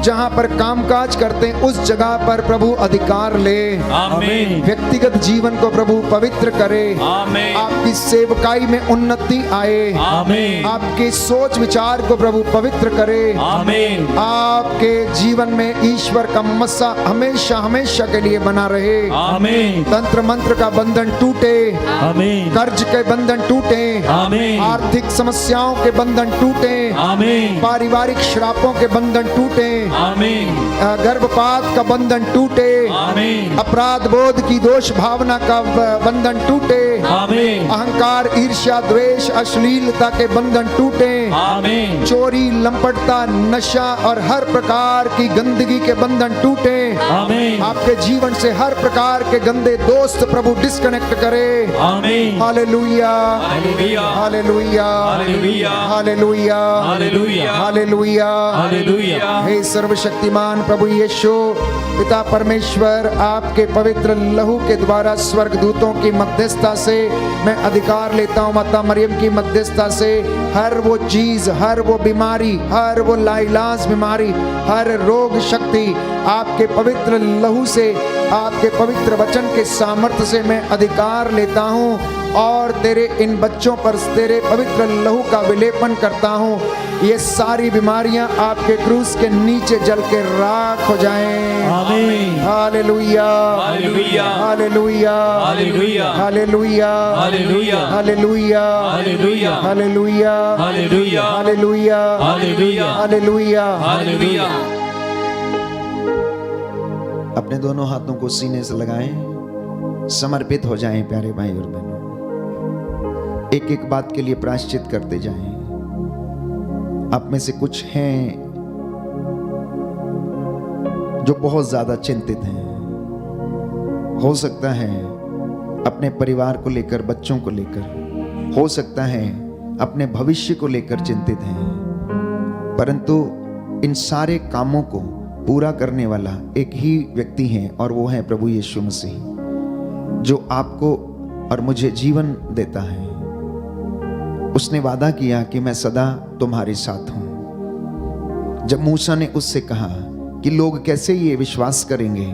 जहां पर कामकाज करते हैं उस जगह पर प्रभु अधिकार ले। आमीन। व्यक्तिगत जीवन को प्रभु पवित्र करे। आमीन। आपकी सेवकाई में उन्नति आए। आमीन। आपके सोच विचार को प्रभु पवित्र करे। आमीन। आपके जीवन में ईश्वर का मस्सा हमेशा हमेशा के लिए बना रहे। आमीन। तंत्र मंत्र का बंधन टूटे। आमीन। कर्ज के बंधन टूटे। आमीन। आर्थिक समस्याओं के बंधन टूटे। आमीन। पारिवारिक श्रापों के बंधन टूटे। आमीन। गर्भपात का बंधन टूटे। आमीन। अपराध बोध की दोष भावना का बंधन टूटे। आमीन। अहंकार, ईर्ष्या, द्वेष, अश्लीलता के बंधन टूटे। आमीन। आमीन चोरी, लंपटता, नशा और हर प्रकार की गंदगी के बंधन टूटे। आमीन आपके जीवन से हर प्रकार के गंदे दोस्त प्रभु डिस्कनेक्ट करे। Amen hallelujah, hallelujah, hallelujah, hallelujah, hallelujah, hallelujah, hallelujah, hallelujah. हे सर्वशक्तिमान प्रभु यीशु पिता परमेश्वर, आपके पवित्र लहू के द्वारा स्वर्गदूतों की मध्यस्थता से मैं अधिकार लेता हूँ, माता मरियम की मध्यस्थता से हर वो चीज, हर वो बीमारी, हर वो लाइलाज बीमारी, हर रोग शक्ति आपके पवित्र लहू से, आपके पवित्र वचन के सामर्थ्य से मैं अधिकार लेता हूँ और तेरे इन बच्चों पर तेरे पवित्र लहू का विलेपन करता हूँ। ये सारी बीमारियां आपके क्रूस के नीचे जल के राख हो जाएं। आमीन hallelujah, hallelujah, hallelujah, hallelujah, hallelujah, hallelujah, hallelujah, hallelujah, hallelujah, hallelujah, hallelujah, hallelujah, hallelujah. Hallelujah. अपने दोनों हाथों को सीने से लगाएं, समर्पित हो जाएं प्यारे भाई और बहनों। एक एक बात के लिए प्रायश्चित करते जाएं। आप में से कुछ हैं जो बहुत ज्यादा चिंतित हैं। हो सकता है अपने परिवार को लेकर, बच्चों को लेकर, हो सकता है अपने भविष्य को लेकर चिंतित हैं, परंतु इन सारे कामों को पूरा करने वाला एक ही व्यक्ति है और वो है प्रभु यीशु मसीह, जो आपको और मुझे जीवन देता है। उसने वादा किया कि मैं सदा तुम्हारे साथ हूं। जब मूसा ने उससे कहा कि लोग कैसे ये विश्वास करेंगे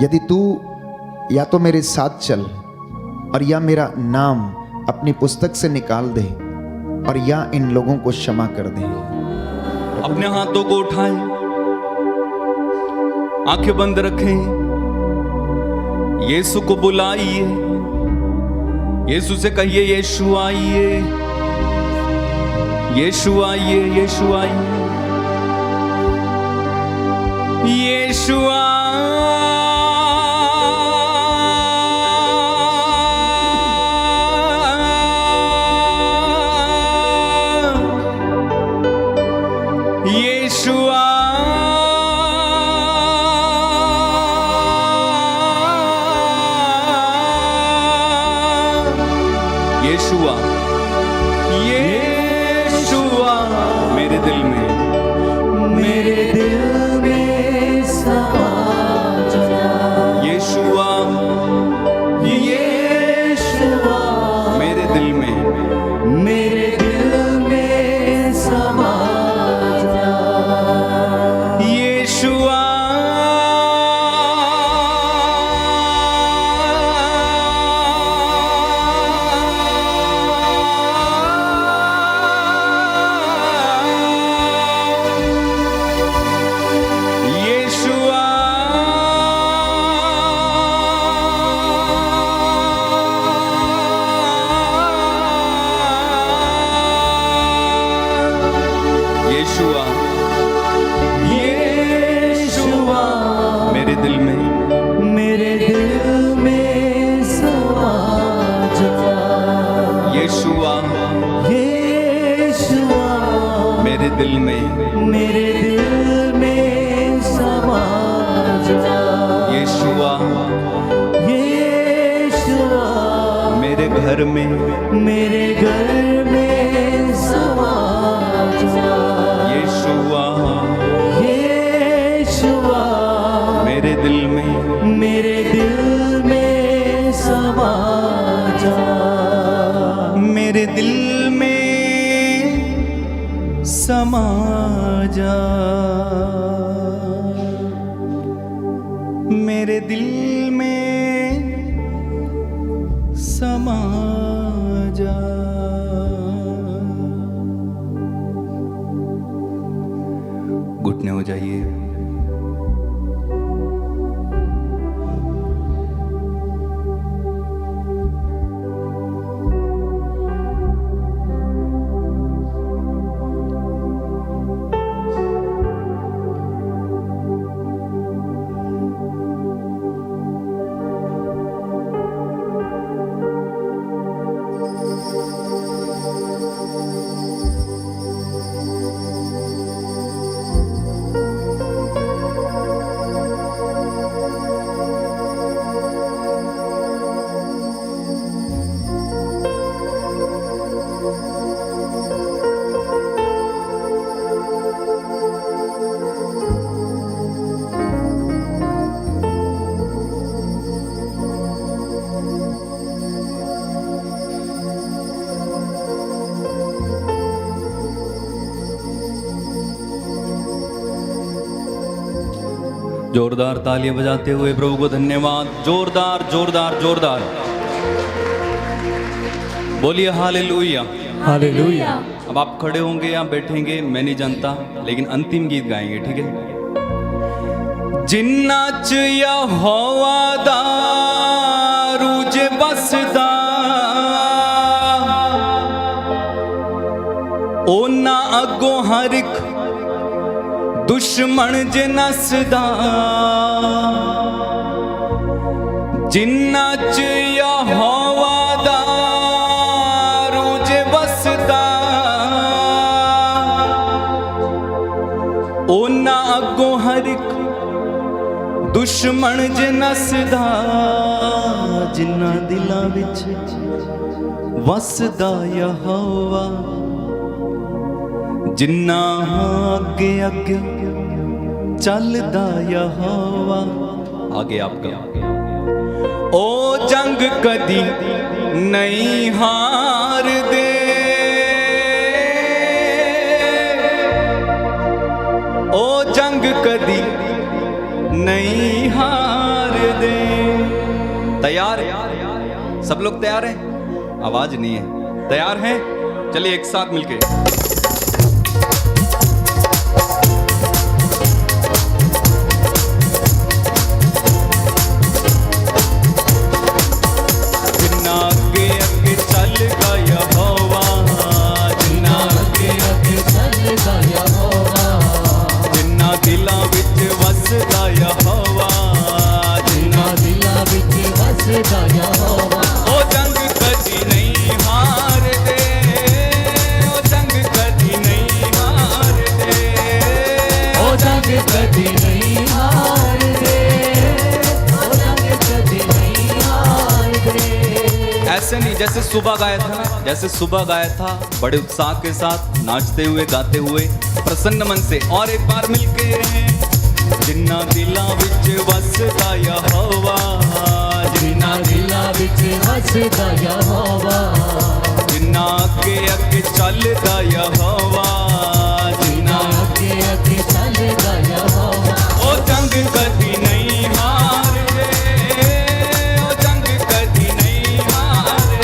यदि तू या तो मेरे साथ चल और या मेरा नाम अपनी पुस्तक से निकाल दे और या इन लोगों को क्षमा कर दे। अपने हाथों को उठाएं, आंखें बंद रखें, यीशु को बुलाइए, यीशु से कहिए यीशु आइए, यीशु आइए, यीशु आइए, यीशु यीशुआ, यीशुआ मेरे दिल में, मेरे दिल में समा जा। यीशुआ, यीशुआ मेरे दिल में, मेरे दिल में समा जा। यीशुआ, यीशुआ, यीशुआ मेरे दिल में, मेरे दिल में समा जा। यीशुआ, यीशुआ मेरे दिल में, मेरे दिल में समा जा। यीशुआ, यीशुआ मेरे घर में, मेरे घर में समा जा। यीशुआ, यीशुआ मेरे दिल में, मेरे दिल में समा जा। मेरे दिल में समा जा, मेरे दिल में समा जा। घुटने हो जाइए, जोरदार तालियां बजाते हुए प्रभु को धन्यवाद। जोरदार जोरदार जोरदार बोलिए हालेलुया। हालेलुया। अब आप खड़े होंगे या बैठेंगे मैं नहीं जानता, लेकिन अंतिम गीत गाएंगे, ठीक है। जिन्ना च यहोवा दा रूज बसदा ओना अगों हर एक दुश्मन ज नसदा। जिन्ना च यहोवा दा रूज बसदा ओना अगों हर एक दुश्मन ज नसदा। जिन्ना दिलां विच वसदा यहोवा जिन्ना अगे अगे चलदा यहोवा। आगे आपका ओ जंग कदी नहीं हार दे ओ जंग कदी नहीं हार दे। तैयार? सब लोग तैयार हैं? आवाज नहीं है। तैयार हैं? चलिए एक साथ मिलके जिन्ना अगे अगे चलगा यहोवा जिन्ना अगे अगे चलगा यहोवा जिन्ना दिलां विच वसदा यहोवा जिन्ना दिलां विच वसदा यहोवा। ओ जंग कदी नहीं हार दे ओ जंग कदी नहीं हार दे ओ जंग कदी नहीं हार दे ओ जंग कदी नहीं हार दे। ऐसे नहीं जैसे सुबह गाया था, जैसे सुबह गाया था बड़े उत्साह के साथ नाचते हुए गाते हुए प्रसन्न मन से। और एक बार मिलके जिन्ना दिलां विच वसदा यहोवा जिन्ना दिलां विच वसदा यहोवा जिन्ना अगे अगे चलदा यहोवा जिन्ना अगे अगे चलदा यहोवा। ओ जंग कदी नहीं हार दे ओ जंग कदी नहीं हार दे।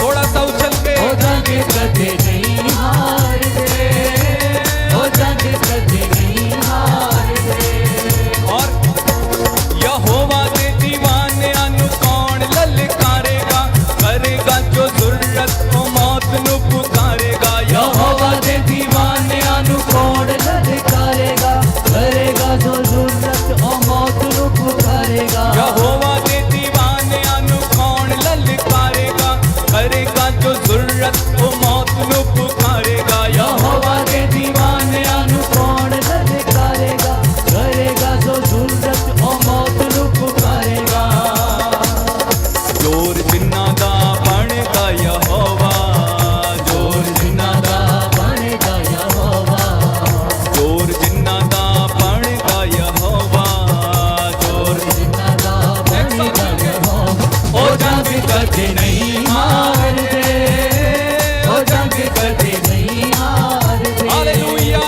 थोड़ा सा उछल के ओ जंग कदी नहीं हार दे ओ जंग कदी नहीं हार दे। और यहोवा दे दीवाने अनु कौन ललकारेगा करेगा जो जरूरत ओ मौत नु पुकारेगा। यहोवा दे दीवाने अनु कौन ललकारेगा करेगा जो जरूरत ओ मौत नु पुकारेगा। यहोवा दे दीवाने अनु कौन ललकारेगा करेगा जो जरूरत ओ मौत नु पुकारेगा। यहोवा दे दीवाने अनु कौन ललकारेगा करेगा जो जरूरत ओ मौत नु पुकारेगा। जोर जिन्ना दा बनदा यहोवा जोर जिन्ना दा बनेगा यहोवा जोर जिन्ना दा बनदा यहोवा जोर जिन्ना दा बनेगा यहोवा। ओ जंग कदी नहीं हार दे ओ जंग कदी नहीं हार दे हालेलुया।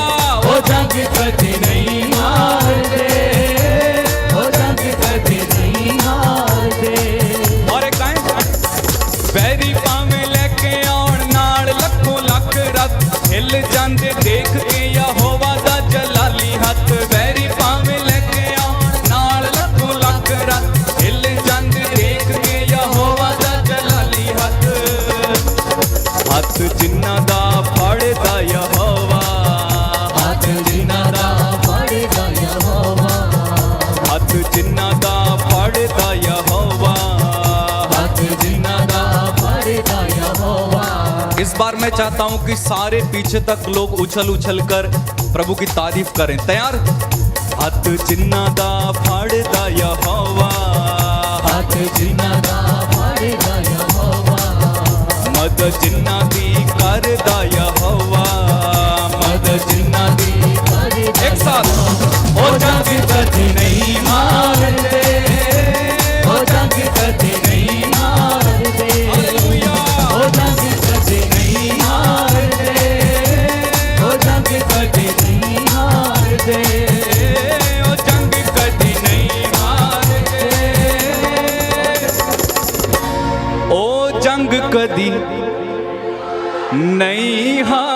ओ जंग कदी नहीं हार दे ओ जंग कदी नहीं हार दे। और एक गाएं वैरी पावे लेके आउण नाल लखों लख रथ हिल जांदे देख के यहोवा दा जलाली हथ। वैरी पावे लेके आउण नाल लखों लख रथ हिल जांदे देख के यहोवा दा जलाली हथ। हथ जिन्ना दा फड़दा यहोवा हाथ जिन्ना दा फड़दा यहोवा हथ जिन्ना दा फड़दा यहोवा। हाथ जिन्ना दा फड़दा यहोवा। इस बार मैं चाहता हूं कि सारे पीछे तक लोग उछल उछल कर प्रभु की तारीफ करें। तैयार? हथ जिन्ना दा फड़दा यहोवा हाथ जिन्ना दा फड़दा यहोवा मदद जिन्ना दी करदा यहोवा मदद जिन्ना दी। करदा एक साथ ओ जंग कदी नहीं हार दे ओ जंग कदी नहीं हार दे हालेलुया। ओ जंग कदी नहीं हार दे ओ जंग कदी नहीं हार दे ओ जंग कदी नहीं हार